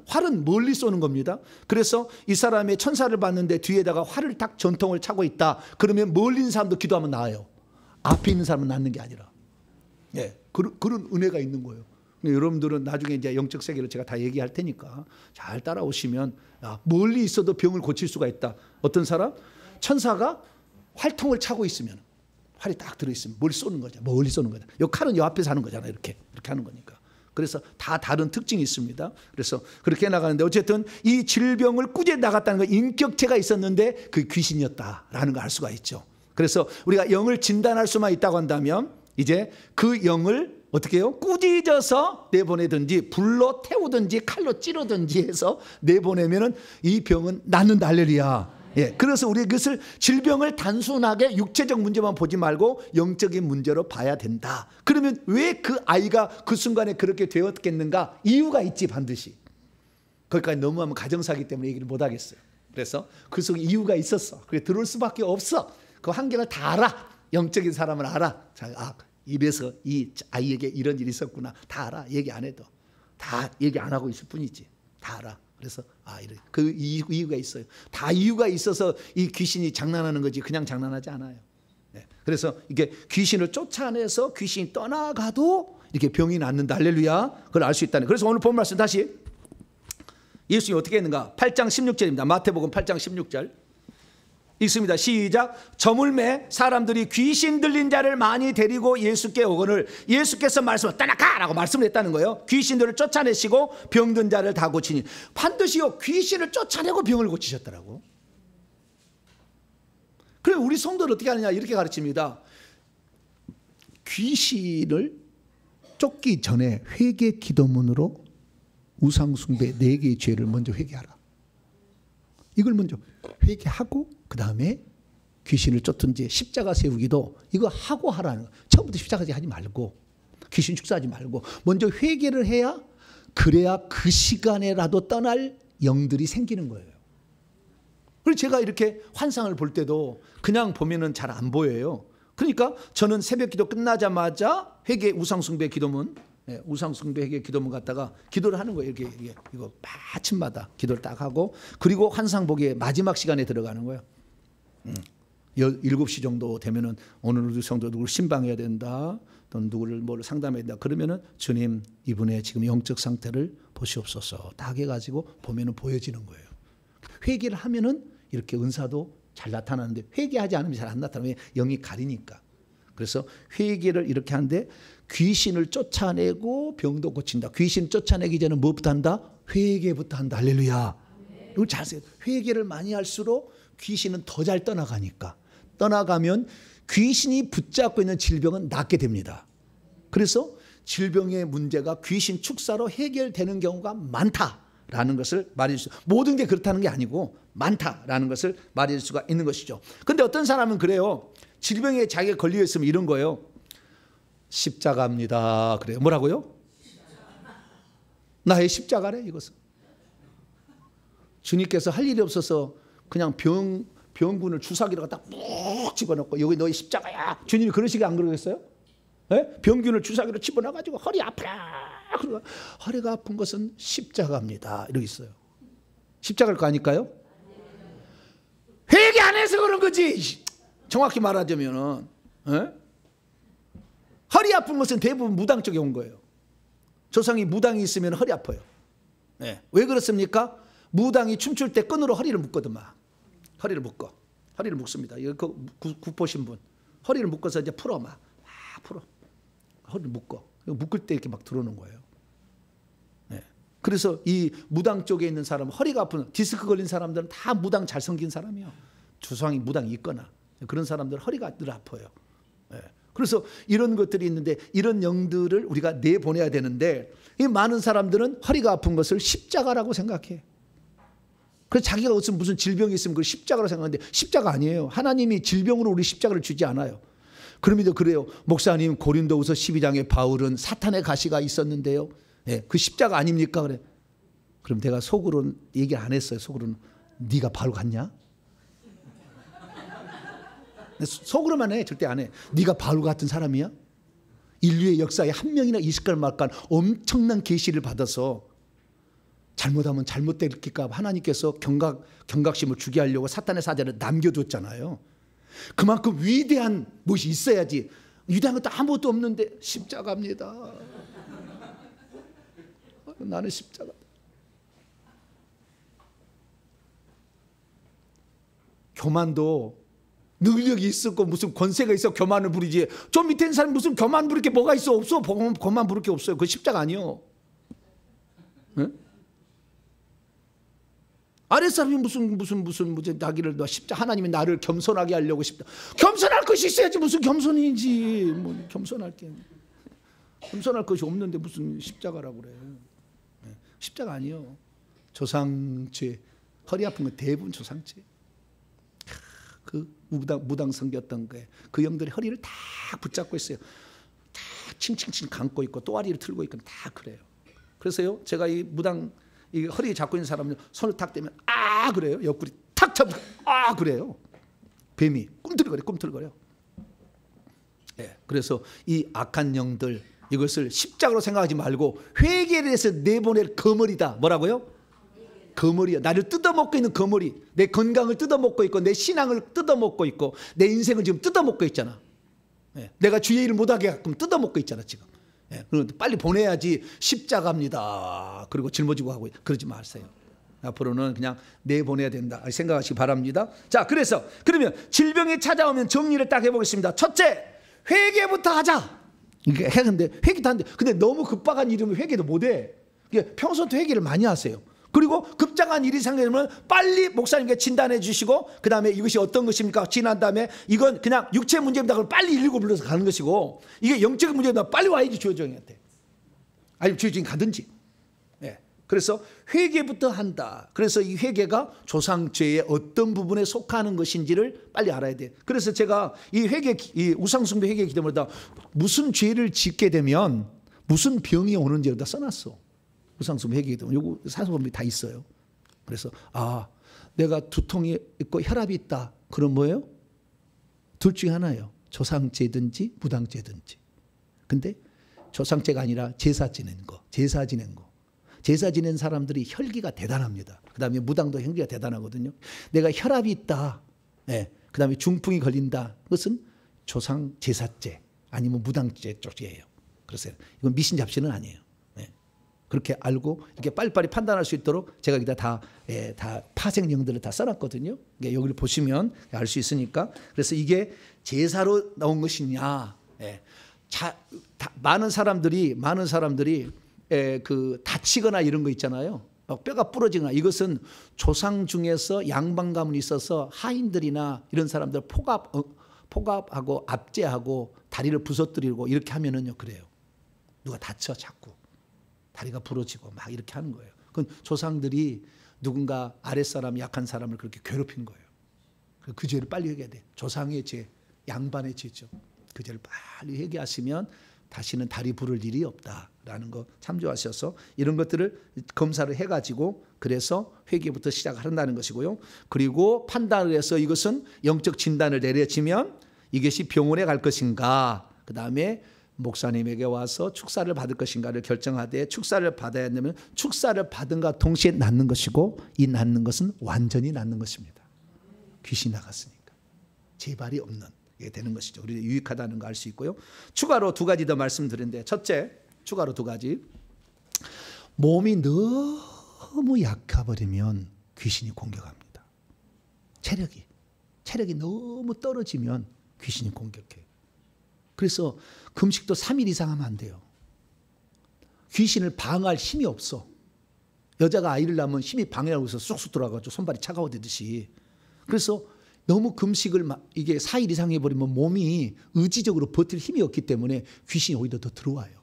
활은 멀리 쏘는 겁니다. 그래서 이 사람의 천사를 봤는데 뒤에다가 활을 딱 전통을 차고 있다. 그러면 멀리 있는 사람도 기도하면 나아요. 앞에 있는 사람은 낫는 게 아니라. 예, 그런 은혜가 있는 거예요. 여러분들은 나중에 이제 영적 세계를 제가 다 얘기할 테니까 잘 따라오시면 멀리 있어도 병을 고칠 수가 있다. 어떤 사람? 천사가 활통을 차고 있으면 활이 딱 들어있으면 멀리 쏘는 거죠. 멀리 쏘는 거죠. 이 칼은 이 앞에서 하는 거잖아요. 이렇게 하는 거니까. 그래서 다 다른 특징이 있습니다. 그래서 그렇게 나가는데 어쨌든 이 질병을 꾸짖어 나갔다는 건 인격체가 있었는데 그 귀신이었다라는 걸 알 수가 있죠. 그래서 우리가 영을 진단할 수만 있다고 한다면 이제 그 영을 어떻게 해요? 꾸짖어서 내보내든지 불로 태우든지 칼로 찌르든지 해서 내보내면은 이 병은 낫는다. 할렐루야. 예, 그래서 우리 그것을 질병을 단순하게 육체적 문제만 보지 말고 영적인 문제로 봐야 된다. 그러면 왜 그 아이가 그 순간에 그렇게 되었겠는가? 이유가 있지 반드시. 거기까지 너무하면 가정사기 때문에 얘기를 못 하겠어요. 그래서 그 속에 이유가 있었어. 그게 들어올 수밖에 없어. 그 환경을 다 알아. 영적인 사람을 알아. 입에서 이 아이에게 이런 일이 있었구나. 다 알아. 얘기 안 해도. 다 얘기 안 하고 있을 뿐이지. 다 알아. 그래서 그 이유가 있어요. 다 이유가 있어서 이 귀신이 장난하는 거지 그냥 장난하지 않아요. 네. 그래서 이게 귀신을 쫓아내서 귀신이 떠나가도 이렇게 병이 낫는다. 할렐루야. 그걸 알 수 있다는. 그래서 오늘 본 말씀 다시 예수님이 어떻게 했는가? 8장 16절입니다. 마태복음 8장 16절 읽습니다. 시작. 저물매 사람들이 귀신 들린 자를 많이 데리고 예수께 오거늘 예수께서 말씀을 떠나가라고 말씀을 했다는 거예요. 귀신들을 쫓아내시고 병든 자를 다 고치니 반드시요 귀신을 쫓아내고 병을 고치셨더라고. 그래 우리 성도를 어떻게 하느냐 이렇게 가르칩니다. 귀신을 쫓기 전에 회개 기도문으로 우상숭배 4개의 죄를 먼저 회개하라. 이걸 먼저 회개하고 그 다음에 귀신을 쫓든지 십자가 세우기도 이거 하고 하라는 거예요. 처음부터 십자가지 하지 말고 귀신 축사하지 말고 먼저 회개를 해야 그래야 그 시간에라도 떠날 영들이 생기는 거예요. 그래서 제가 이렇게 환상을 볼 때도 그냥 보면은 잘 안 보여요. 그러니까 저는 새벽 기도 끝나자마자 회개 우상숭배 기도문 우상숭배 회개 기도문 갖다가 기도를 하는 거예요. 이거 아침마다 기도를 딱 하고 그리고 환상 보기에 마지막 시간에 들어가는 거예요. 7시 정도 되면은 오늘 우리 성도 누구를 신방해야 된다. 또는 누구를 뭘 상담해야 된다. 그러면은 주님 이분의 지금 영적 상태를 보시옵소서. 딱 해가지고 보면은 보여지는 거예요. 회개를 하면은 이렇게 은사도 잘 나타나는데 회개하지 않으면 잘 안 나타나요. 영이 가리니까. 그래서 회개를 이렇게 하는데 귀신을 쫓아내고 병도 고친다. 귀신 쫓아내기 전에 무엇부터 한다? 회개부터 한다. 할렐루야. 이걸 잘 써요. 회개를 많이 할수록 귀신은 더 잘 떠나가니까. 떠나가면 귀신이 붙잡고 있는 질병은 낫게 됩니다. 그래서 질병의 문제가 귀신 축사로 해결되는 경우가 많다라는 것을 말해 주시죠. 모든 게 그렇다는 게 아니고 많다라는 것을 말해 줄 수가 있는 것이죠. 그런데 어떤 사람은 그래요. 질병에 자기가 걸려 있으면 이런 거예요. 십자가입니다. 그래요. 뭐라고요? 나의 십자가래 이것은. 주님께서 할 일이 없어서 그냥 병군을 주사기로 갖다 푹 집어넣고 여기 너희 십자가야. 주님이 그런 식이 안 그러겠어요? 네? 병균을 주사기로 집어넣어가지고 허리 아프라. 그러고 허리가 아픈 것은 십자가입니다. 이러고 있어요. 십자가일 거 아닐까요? 회개 안 해서 그런 거지. 정확히 말하자면은 허리 아픈 것은 대부분 무당 쪽에 온 거예요. 조상이 무당이 있으면 허리 아파요. 네. 왜 그렇습니까? 무당이 춤출 때 끈으로 허리를 묶거든 막. 허리를 묶습니다. 이거 국 보신 분 허리를 묶어서 이제 풀어 막 풀어. 허리를 묶을 때 이렇게 막 들어오는 거예요. 네. 그래서 이 무당 쪽에 있는 사람은 허리가 아픈 디스크 걸린 사람들은 다 무당 잘 섬긴 사람이에요. 조상이 무당이 있거나 그런 사람들은 허리가 늘 아파요. 네. 그래서 이런 것들이 있는데 이런 영들을 우리가 내보내야 되는데 이 많은 사람들은 허리가 아픈 것을 십자가라고 생각해. 그래서 자기가 무슨 질병이 있으면 그걸 십자가로 생각하는데 십자가 아니에요. 하나님이 질병으로 우리 십자가를 주지 않아요. 그럼에도 그래요. 목사님 고린도후서 12장에 바울은 사탄의 가시가 있었는데요. 네, 그 십자가 아닙니까? 그래. 그럼 내가 속으로는 얘기 안 했어요. 속으로는 네가 바울 같냐? 속으로만 해. 절대 안 해. 네가 바울 같은 사람이야? 인류의 역사에 한 명이나 있을까 말까 엄청난 계시를 받아서 잘못하면 잘못될까 봐 하나님께서 경각심을 주게 하려고 사탄의 사자를 남겨뒀잖아요. 그만큼 위대한 것이 있어야지. 위대한 것도 아무것도 없는데 십자가입니다. 나는 십자가. 교만도 능력이 있었고 무슨 권세가 있어 교만을 부리지. 좀 밑에 있는 사람이 무슨 교만 부릴 게 뭐가 있어? 없어. 교만 부릴 게 없어요. 그거 십자가 아니요. 응? 아랫사람이 무슨 나기를 하나님이 나를 겸손하게 하려고 싶다. 겸손할 것이 있어야지 무슨 겸손이지. 뭐 겸손할 것이 없는데 무슨 십자가라고 그래. 십자가 아니요. 조상죄. 허리 아픈 건 대부분 조상죄. 그 무당 섬겼던 거에 그 영들이 허리를 다 붙잡고 있어요. 다 칭칭칭 감고 있고 또아리를 틀고 있고 다 그래요. 그래서요 제가 이 무당 이 허리 잡고 있는 사람들 손을 탁 대면 아 그래요. 옆구리 탁 잡고 아 그래요. 뱀이 꿈틀거려. 예, 그래서 이 악한 영들 이것을 십자가로 생각하지 말고 회개를 해서 내보낼 거머리다. 뭐라고요? 거머리야. 나를 뜯어먹고 있는 거머리. 내 건강을 뜯어먹고 있고 내 신앙을 뜯어먹고 있고 내 인생을 지금 뜯어먹고 있잖아. 예, 내가 주의 일을 못하게 가끔 뜯어먹고 있잖아 지금. 예, 그런데 빨리 보내야지. 십자가입니다. 그리고 짊어지고 하고 그러지 마세요. 앞으로는 그냥 내보내야 된다 생각하시기 바랍니다. 자, 그러면 질병이 찾아오면 정리를 딱 해보겠습니다. 첫째, 회개부터 하자. 이게 근데 회개도 하는데 근데 너무 급박한 일이면 회개도 못해. 평소부터 회개를 많이 하세요. 그리고 급장한 일이 생기면 빨리 목사님께 진단해 주시고 그 다음에 이것이 어떤 것입니까? 지난 다음에 이건 그냥 육체 문제입니다. 그럼 빨리 119 불러서 가는 것이고 이게 영적인 문제입니다. 빨리 와야지 주여정한테. 아니면 주여정이 가든지. 네. 그래서 회개부터 한다. 그래서 이 회개가 조상죄의 어떤 부분에 속하는 것인지를 빨리 알아야 돼. 그래서 제가 이 우상숭배 회개 기도마다 무슨 죄를 짓게 되면 무슨 병이 오는지를 다 써놨어. 우상숭배 회개 기도. 요거 사소범위 다 있어요. 그래서 내가 두통이 있고 혈압이 있다. 그럼 뭐예요? 둘 중에 하나예요. 조상죄든지 무당죄든지. 근데 조상죄가 아니라 제사 지낸 거. 제사 지낸 사람들이 혈기가 대단합니다. 그 다음에 무당도 혈기가 대단하거든요. 내가 혈압이 있다. 네. 그 다음에 중풍이 걸린다. 그것은 조상 제사죄 아니면 무당죄 쪽이에요. 그래서 이건 미신잡신은 아니에요. 네. 그렇게 알고 이렇게 빨리빨리 판단할 수 있도록 제가 여기다 다 파생령들을 다 써놨거든요. 여기를 보시면 알 수 있으니까. 그래서 이게 제사로 나온 것이냐. 네. 많은 사람들이 그 다치거나 이런 거 있잖아요. 뼈가 부러지거나 이것은 조상 중에서 양반 가문이 있어서 하인들이나 이런 사람들 폭압하고 압제하고 다리를 부서뜨리고 이렇게 하면은요 그래요. 누가 다쳐 자꾸 다리가 부러지고 막 이렇게 하는 거예요. 그건 조상들이 누군가 아랫사람 약한 사람을 그렇게 괴롭힌 거예요. 그 죄를 빨리 회개해야 돼. 조상의 죄, 양반의 죄죠. 그 죄를 빨리 회개하시면 다시는 다리 부를 일이 없다라는 거 참조하셔서 이런 것들을 검사를 해가지고 그래서 회개부터 시작한다는 것이고요. 그리고 판단을 해서 이것은 영적 진단을 내려지면 이것이 병원에 갈 것인가, 그 다음에 목사님에게 와서 축사를 받을 것인가를 결정하되, 축사를 받아야 되면 축사를 받은가 동시에 낫는 것이고, 이 낫는 것은 완전히 낫는 것입니다. 귀신이 나갔으니까 재발이 없는 게 되는 것이죠. 우리 유익하다는 거 알 수 있고요. 추가로 두 가지 더 말씀드렸는데, 첫째, 추가로 두 가지. 몸이 너무 약해버리면 귀신이 공격합니다. 체력이 너무 떨어지면 귀신이 공격해요. 그래서 금식도 3일 이상 하면 안 돼요. 귀신을 방어할 힘이 없어. 여자가 아이를 낳으면 힘이 방해하고 있어 쑥쑥 들어가지고 손발이 차가워지듯이. 그래서 너무 금식을 이게 4일 이상 해버리면 몸이 의지적으로 버틸 힘이 없기 때문에 귀신이 오히려 더 들어와요.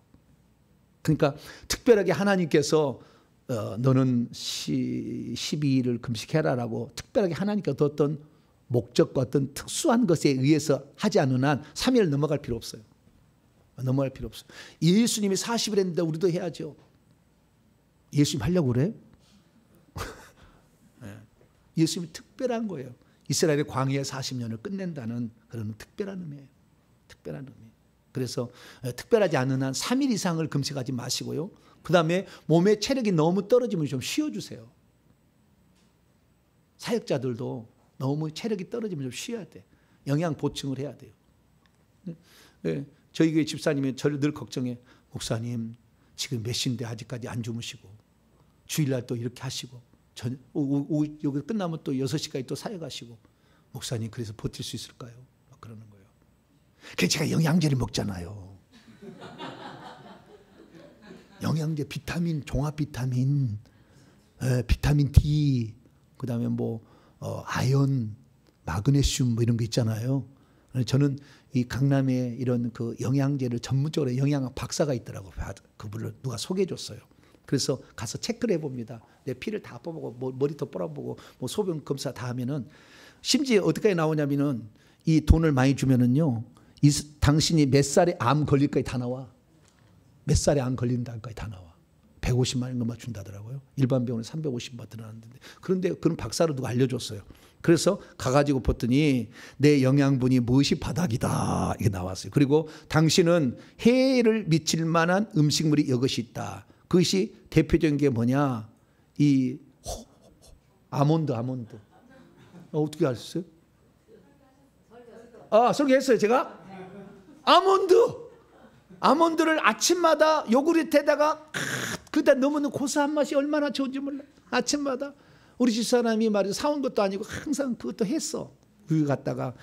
그러니까 특별하게 하나님께서 너는 12일을 금식해라라고 특별하게 하나님께서 어떤 목적과 어떤 특수한 것에 의해서 하지 않는 한 3일을 넘어갈 필요 없어요. 넘어갈 필요 없어요. 예수님이 40일 했는데 우리도 해야죠. 예수님 하려고 그래? 예수님이 특별한 거예요. 이스라엘의 광야의 40년을 끝낸다는 그런 특별한 의미예요. 특별한 의미. 그래서 특별하지 않은 한 3일 이상을 금식하지 마시고요. 그 다음에 몸의 체력이 너무 떨어지면 좀 쉬어주세요. 사역자들도 너무 체력이 떨어지면 좀 쉬어야 돼. 영양 보충을 해야 돼요. 저희 교회 집사님이 저를 늘 걱정해. 목사님 지금 몇 시인데 아직까지 안 주무시고 주일날 또 이렇게 하시고 여기 끝나면 또 6시까지 또 사역하시고 목사님 그래서 버틸 수 있을까요? 막 그러는 거예요. 그래서 제가 영양제를 먹잖아요. 영양제, 비타민, 종합 비타민, 비타민 D, 그 다음에 뭐 아연, 마그네슘 뭐 이런 거 있잖아요. 저는 이 강남에 이런 그 영양제를 전문적으로 영양 박사가 있더라고요. 그분을 누가 소개해 줬어요. 그래서 가서 체크를 해봅니다. 내 피를 다 뽑아보고 뭐 머리도 뽑아보고 뭐 소변 검사 다 하면은 심지어 어디까지 나오냐면은 이 돈을 많이 주면은요, 당신이 몇 살에 암 걸릴까지 다 나와. 몇 살에 암 걸린다까지 다 나와. 150만 원만 준다더라고요. 일반 병원에 350만 들어가는데. 그런데 그런 박사를 누가 알려줬어요. 그래서 가가지고 봤더니 내 영양분이 무엇이 바닥이다 이게 나왔어요. 그리고 당신은 해를 미칠 만한 음식물이 이것이 있다. 그것이 대표적인 게 뭐냐? 이 아몬드. 어떻게 아셨어요? 설계했어요 제가. 아몬드를 아침마다 요구르트에다가 그다 넣으면 고소한 맛이 얼마나 좋은지 몰라. 아침마다 우리 집사람이 말이야 사온 것도 아니고 항상 그것도 했어. 우유 갖다가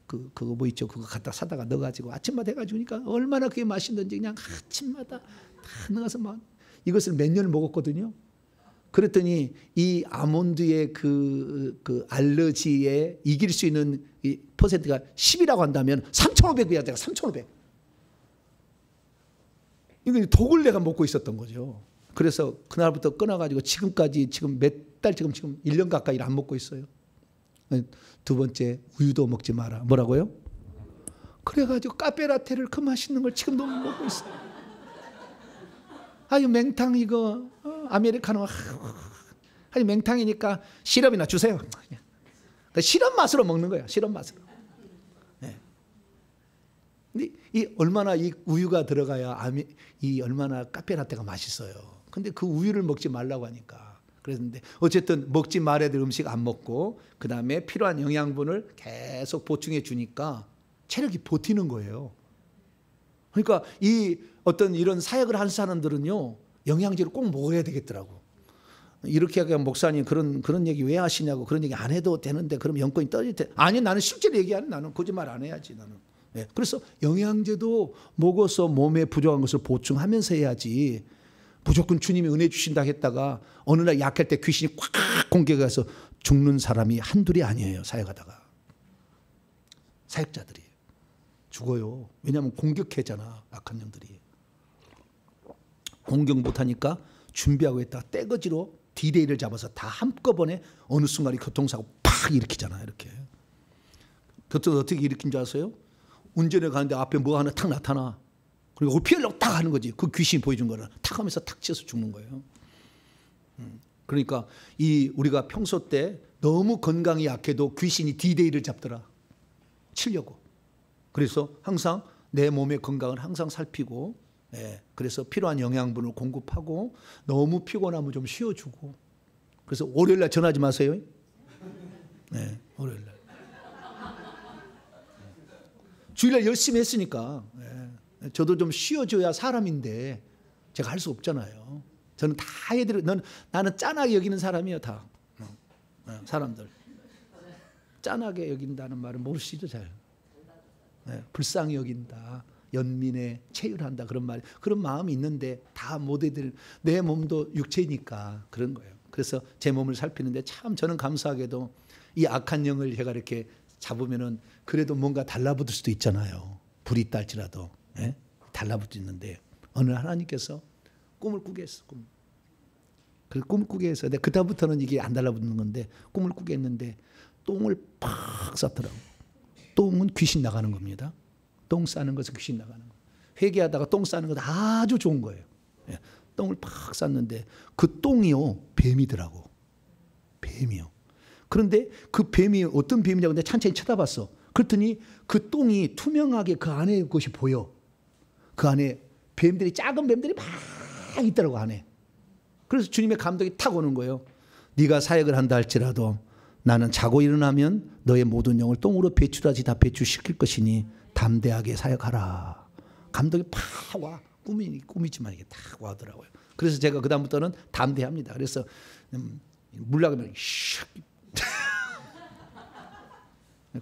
그거 뭐 있죠? 그거 갖다 사다가 넣어가지고 아침마다 해가지고니까 얼마나 그게 맛있는지 그냥 아침마다 다 넣어서 막 이것을 몇 년을 먹었거든요. 그랬더니 이 아몬드의 그 알러지에 이길 수 있는 이 퍼센트가 10이라고 한다면 3,500이야. 내가 3,500. 이거 독을 내가 먹고 있었던 거죠. 그래서 그날부터 끊어가지고 지금까지 지금 몇 달 지금 1년 가까이 안 먹고 있어요. 두 번째 우유도 먹지 마라. 뭐라고요? 그래가지고 카페라테를 그 맛있는 걸 지금 너무 먹고 있어요. 아유 맹탕 이거 아메리카노 아니 맹탕이니까 시럽이나 주세요. 그러니까 시럽 맛으로 먹는 거야. 시럽 맛으로. 네. 근데 이 얼마나 이 우유가 들어가야 이 얼마나 카페라테가 맛있어요. 근데 그 우유를 먹지 말라고 하니까 그랬는데 어쨌든 먹지 말아야 될 음식 안 먹고 그 다음에 필요한 영양분을 계속 보충해 주니까 체력이 버티는 거예요. 그러니까 이 어떤 이런 사역을 한 사람들은요 영양제를 꼭 먹어야 되겠더라고. 이렇게 하면 목사님 그런 얘기 왜 하시냐고. 그런 얘기 안 해도 되는데 그럼 영권이 떨어질 때 아니 나는 실제로 얘기하는 나는 거짓말 안 해야지 나는. 네. 그래서 영양제도 먹어서 몸에 부족한 것을 보충하면서 해야지. 무조건 주님이 은혜 주신다 했다가 어느 날 약할 때 귀신이 꽉 공격해서 죽는 사람이 한둘이 아니에요. 사역하다가. 사역자들이 죽어요. 왜냐하면 공격하잖아. 악한 영들이. 공격 못하니까 준비하고 있다가 떼거지로 디레이를 잡아서 다 한꺼번에 어느 순간에 교통사고 팍 일으키잖아. 이렇게. 교통 어떻게 일으킨 줄 아세요? 운전해 가는데 앞에 뭐 하나 탁 나타나. 그리고 피하려고 딱 하는 거지. 그 귀신이 보여준 거는 탁 하면서 탁 치어서 죽는 거예요. 그러니까 우리가 평소 때 너무 건강이 약해도 귀신이 D-Day를 잡더라. 치려고. 그래서 항상 내 몸의 건강을 항상 살피고, 그래서 필요한 영양분을 공급하고, 너무 피곤하면 좀 쉬어주고. 그래서 월요일날 전화하지 마세요. 월요일날. 주일날 열심히 했으니까. 저도 좀 쉬어줘야 사람인데 제가 할 수 없잖아요. 저는 다 해드려. 나는 짠하게 여기는 사람이에요, 다. 사람들. 짠하게 여긴다는 말은 모르시죠, 잘. 불쌍히 여긴다. 연민에 체휼한다. 그런 마음이 있는데 다 못 해드릴. 내 몸도 육체니까 그런 거예요. 그래서 제 몸을 살피는데 참 저는 감사하게도 이 악한 영을 제가 이렇게 잡으면은 그래도 뭔가 달라붙을 수도 있잖아요. 불이 있다 할지라도. 달라붙는데 어느 하나님께서 꿈을 꾸게 했어. 그 꿈을 꾸게 해서 내가 그다음부터는 이게 안 달라붙는 건데 꿈을 꾸게 했는데 똥을 팍 쌌더라고. 똥은 귀신 나가는 겁니다. 똥 싸는 것은 귀신 나가는 거. 회개하다가 똥 싸는 건 아주 좋은 거예요. 똥을 팍 쌌는데 그 똥이요 뱀이더라고. 뱀이요. 그런데 그 뱀이 어떤 뱀이냐고 내가 천천히 쳐다봤어. 그랬더니 그 똥이 투명하게 그 안에 것이 보여. 그 안에 뱀들이 작은 뱀들이 막 있더라고 안에. 그래서 주님의 감동이 탁 오는 거예요. 네가 사역을 한다 할지라도 나는 자고 일어나면 너의 모든 영을 똥으로 배출하지 다 배출시킬 것이니 담대하게 사역하라. 감동이 팍 와. 꿈이지만 이게 탁 와더라고요. 그래서 제가 그 다음부터는 담대합니다. 그래서 물 나가면 슉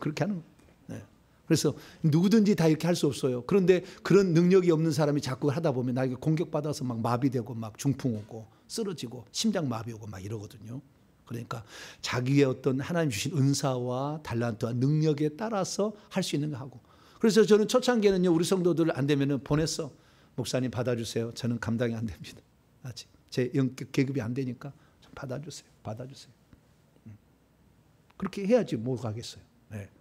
그렇게 하는 거예요. 그래서 누구든지 다 이렇게 할 수 없어요. 그런데 그런 능력이 없는 사람이 자꾸 하다 보면 나에게 공격받아서 막 마비되고 막 중풍 오고 쓰러지고 심장 마비 오고 막 이러거든요. 그러니까 자기의 어떤 하나님 주신 은사와 달란트와 능력에 따라서 할 수 있는 거 하고. 그래서 저는 초창기에는요 우리 성도들 안 되면은 보냈어. 목사님 받아주세요. 저는 감당이 안 됩니다. 아직 제 영적 계급이 안 되니까 좀 받아주세요. 그렇게 해야지 뭐 가겠어요.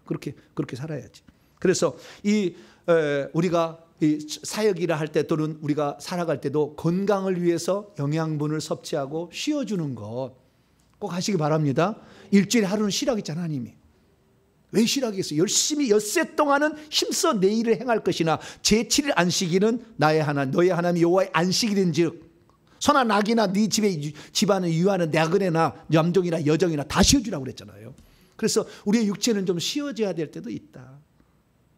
그렇게 살아야지. 그래서 우리가 이 사역이라 할 때 또는 우리가 살아갈 때도 건강을 위해서 영양분을 섭취하고 쉬어주는 것 꼭 하시기 바랍니다. 일주일에 하루는 쉬라겠잖아 하나님이. 왜 쉬라겠어요? 열심히 엿새 동안은 힘써 내 일을 행할 것이나 제7일 안식일은 나의 하나님 너의 하나님 여호와의 안식일인즉 소나 낙이나 네 집안을 유하는 나그네나 남종이나 여종이나 다 쉬어주라고 그랬잖아요. 그래서 우리의 육체는 좀 쉬어져야 될 때도 있다.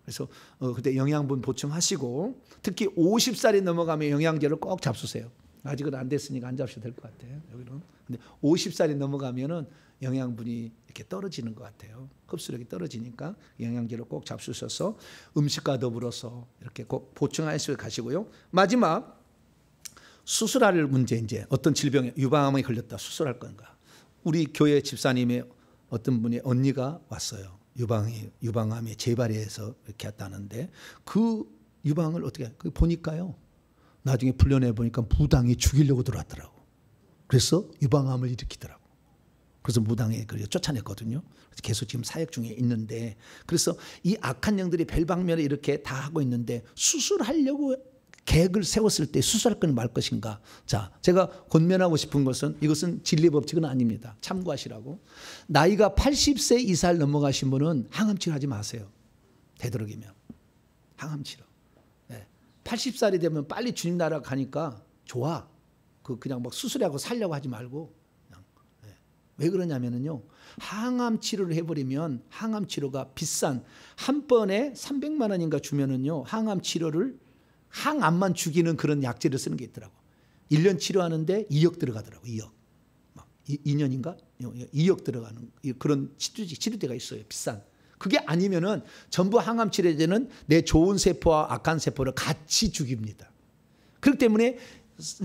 그래서 그때 영양분 보충하시고 특히 50살이 넘어가면 영양제를 꼭 잡수세요. 아직은 안 됐으니까 안 잡셔도 될 것 같아요. 여기는. 근데 50살이 넘어가면은 영양분이 이렇게 떨어지는 것 같아요. 흡수력이 떨어지니까 영양제를 꼭 잡수셔서 음식과 더불어서 이렇게 꼭 보충하시고 가시고요. 마지막 수술할 문제 이제 어떤 질병에 유방암에 걸렸다 수술할 건가? 우리 교회 집사님의 어떤 분의 언니가 왔어요. 유방암에 재발해서 이렇게 했다는데 그 유방을 어떻게 보니까요. 나중에 풀려내 보니까 무당이 죽이려고 들어왔더라고. 그래서 유방암을 일으키더라고. 그래서 무당에 쫓아냈거든요. 계속 지금 사역 중에 있는데 그래서 이 악한 영들이 별방면에 이렇게 다 하고 있는데 수술하려고 계획을 세웠을 때 수술할 건 말 것인가. 자, 제가 권면하고 싶은 것은 이것은 진리 법칙은 아닙니다. 참고하시라고. 나이가 80세 이상 넘어가신 분은 항암 치료하지 마세요. 되도록이면. 항암 치료. 80살이 되면 빨리 주님 나라 가니까 좋아. 그냥 막 수술하고 살려고 하지 말고. 그냥. 왜 그러냐면요. 항암 치료를 해버리면 항암 치료가 비싼 한 번에 300만 원인가 주면은요. 항암 치료를 항암만 죽이는 그런 약제를 쓰는 게 있더라고. 1년 치료하는데 2억 들어가더라고. 2억. 2년인가? 2억 들어가는 그런 치료제가 있어요. 비싼. 그게 아니면은 전부 항암 치료제는 내 좋은 세포와 악한 세포를 같이 죽입니다. 그렇기 때문에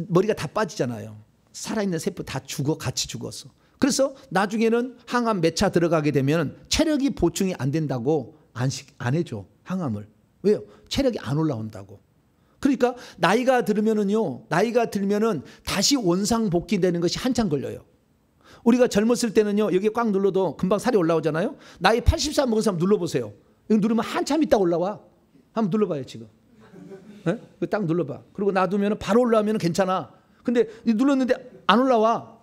머리가 다 빠지잖아요. 살아있는 세포 다 죽어 같이 죽었어. 그래서 나중에는 항암 몇 차 들어가게 되면 체력이 보충이 안 된다고 안 해줘. 항암을. 왜요? 체력이 안 올라온다고. 그러니까 나이가 들면은 다시 원상복귀되는 것이 한참 걸려요. 우리가 젊었을 때는요, 여기 꽉 눌러도 금방 살이 올라오잖아요. 나이 80살 먹은 사람 눌러보세요. 이거 누르면 한참 있다 올라와. 한번 눌러봐요, 지금. 딱 눌러봐. 그리고 놔두면 바로 올라오면 괜찮아. 근데 눌렀는데 안 올라와.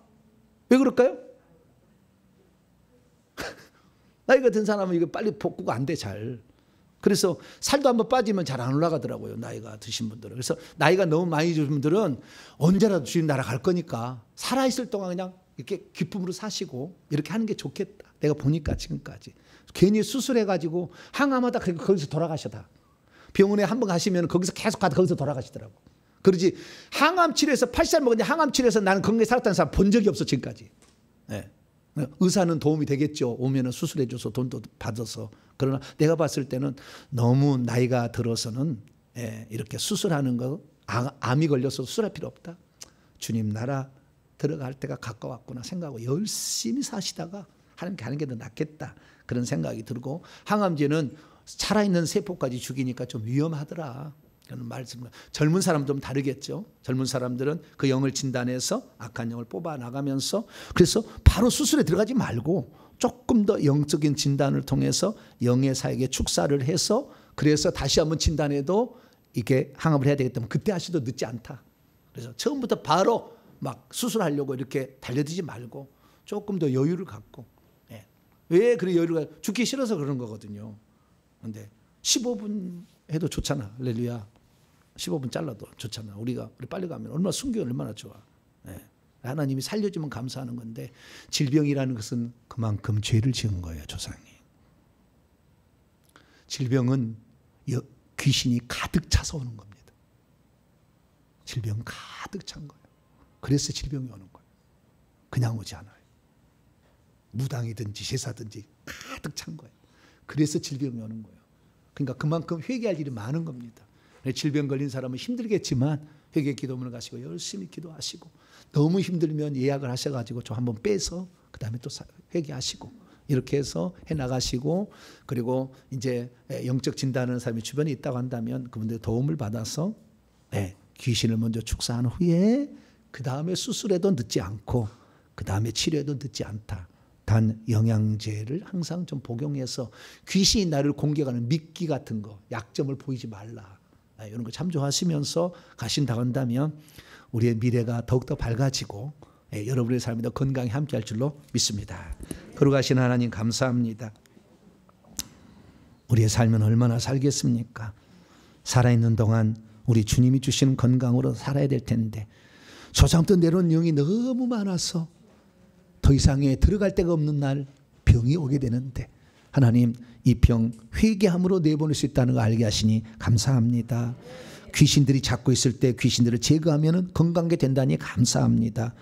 왜 그럴까요? 나이가 든 사람은 이거 빨리 복구가 안 돼, 잘. 그래서 살도 한번 빠지면 잘 안 올라가더라고요, 나이가 드신 분들은. 그래서 나이가 너무 많이 드신 분들은 언제라도 주님 날아갈 거니까 살아있을 동안 그냥 이렇게 기쁨으로 사시고 이렇게 하는 게 좋겠다. 내가 보니까 지금까지. 괜히 수술해가지고 항암하다 거기서 돌아가셔다. 병원에 한번 가시면 거기서 계속 가다 거기서 돌아가시더라고. 그러지 항암 치료해서 80살 먹었는데 항암 치료해서 나는 건강히 살았다는 사람 본 적이 없어 지금까지. 네. 의사는 도움이 되겠죠. 오면은 수술해줘서 돈도 받아서. 그러나 내가 봤을 때는 너무 나이가 들어서는 이렇게 수술하는 거 암이 걸려서 수술할 필요 없다. 주님 나라 들어갈 때가 가까웠구나 생각하고 열심히 사시다가 하나님께 하는 게 더 낫겠다. 그런 생각이 들고 항암제는 살아있는 세포까지 죽이니까 좀 위험하더라. 그런 말씀. 젊은 사람들은 다르겠죠. 젊은 사람들은 그 영을 진단해서 악한 영을 뽑아 나가면서 그래서 바로 수술에 들어가지 말고 조금 더 영적인 진단을 통해서 영의 사역에 축사를 해서 그래서 다시 한번 진단해도 이게 항암을 해야 되기 때문에 그때 하셔도 늦지 않다. 그래서 처음부터 바로 막 수술하려고 이렇게 달려들지 말고 조금 더 여유를 갖고. 왜 그래 여유를 갖고 죽기 싫어서 그런 거거든요. 근데 15분 해도 좋잖아. 할렐루야. 15분 잘라도 좋잖아. 우리 빨리 가면 얼마나 순교가 얼마나 좋아. 하나님이 살려주면 감사하는 건데 질병이라는 것은 그만큼 죄를 지은 거예요. 조상이. 질병은 귀신이 가득 차서 오는 겁니다. 질병은 가득 찬 거예요. 그래서 질병이 오는 거예요. 그냥 오지 않아요. 무당이든지 제사든지 가득 찬 거예요. 그래서 질병이 오는 거예요. 그러니까 그만큼 회개할 일이 많은 겁니다. 질병 걸린 사람은 힘들겠지만 회개 기도문을 가시고 열심히 기도하시고 너무 힘들면 예약을 하셔가지고 좀 한번 빼서 그 다음에 또 회개하시고 이렇게 해서 해나가시고 그리고 이제 영적 진단하는 사람이 주변에 있다고 한다면 그분들의 도움을 받아서 귀신을 먼저 축사한 후에 그 다음에 수술해도 늦지 않고 그 다음에 치료해도 늦지 않다. 단 영양제를 항상 좀 복용해서 귀신이 나를 공격하는 미끼 같은 거 약점을 보이지 말라. 이런 거 참조하시면서 가신다고 한다면 우리의 미래가 더욱더 밝아지고 여러분의 삶이 더 건강히 함께할 줄로 믿습니다. 거룩하신 하나님 감사합니다. 우리의 삶은 얼마나 살겠습니까? 살아있는 동안 우리 주님이 주시는 건강으로 살아야 될 텐데 조상부터 내려온 영이 너무 많아서 더 이상에 들어갈 데가 없는 날 병이 오게 되는데 하나님 이 병 회개함으로 내보낼 수 있다는 거 알게 하시니 감사합니다. 귀신들이 잡고 있을 때 귀신들을 제거하면 건강하게 된다니 감사합니다.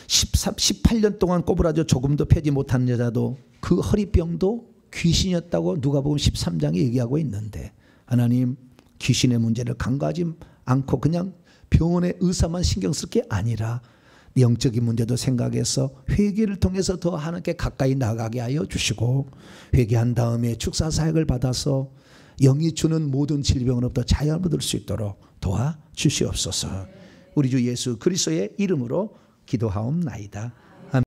18년 동안 꼬부라져 조금도 펴지 못하는 여자도 그 허리병도 귀신이었다고 누가복음 13장에 얘기하고 있는데 하나님 귀신의 문제를 간과하지 않고 그냥 병원의 의사만 신경 쓸 게 아니라 영적인 문제도 생각해서 회개를 통해서 더 하나님께 가까이 나가게 하여 주시고 회개한 다음에 축사 사역을 받아서 영이 주는 모든 질병으로부터 자유함을 얻을 수 있도록 도와주시옵소서. 우리 주 예수 그리스도의 이름으로 기도하옵나이다.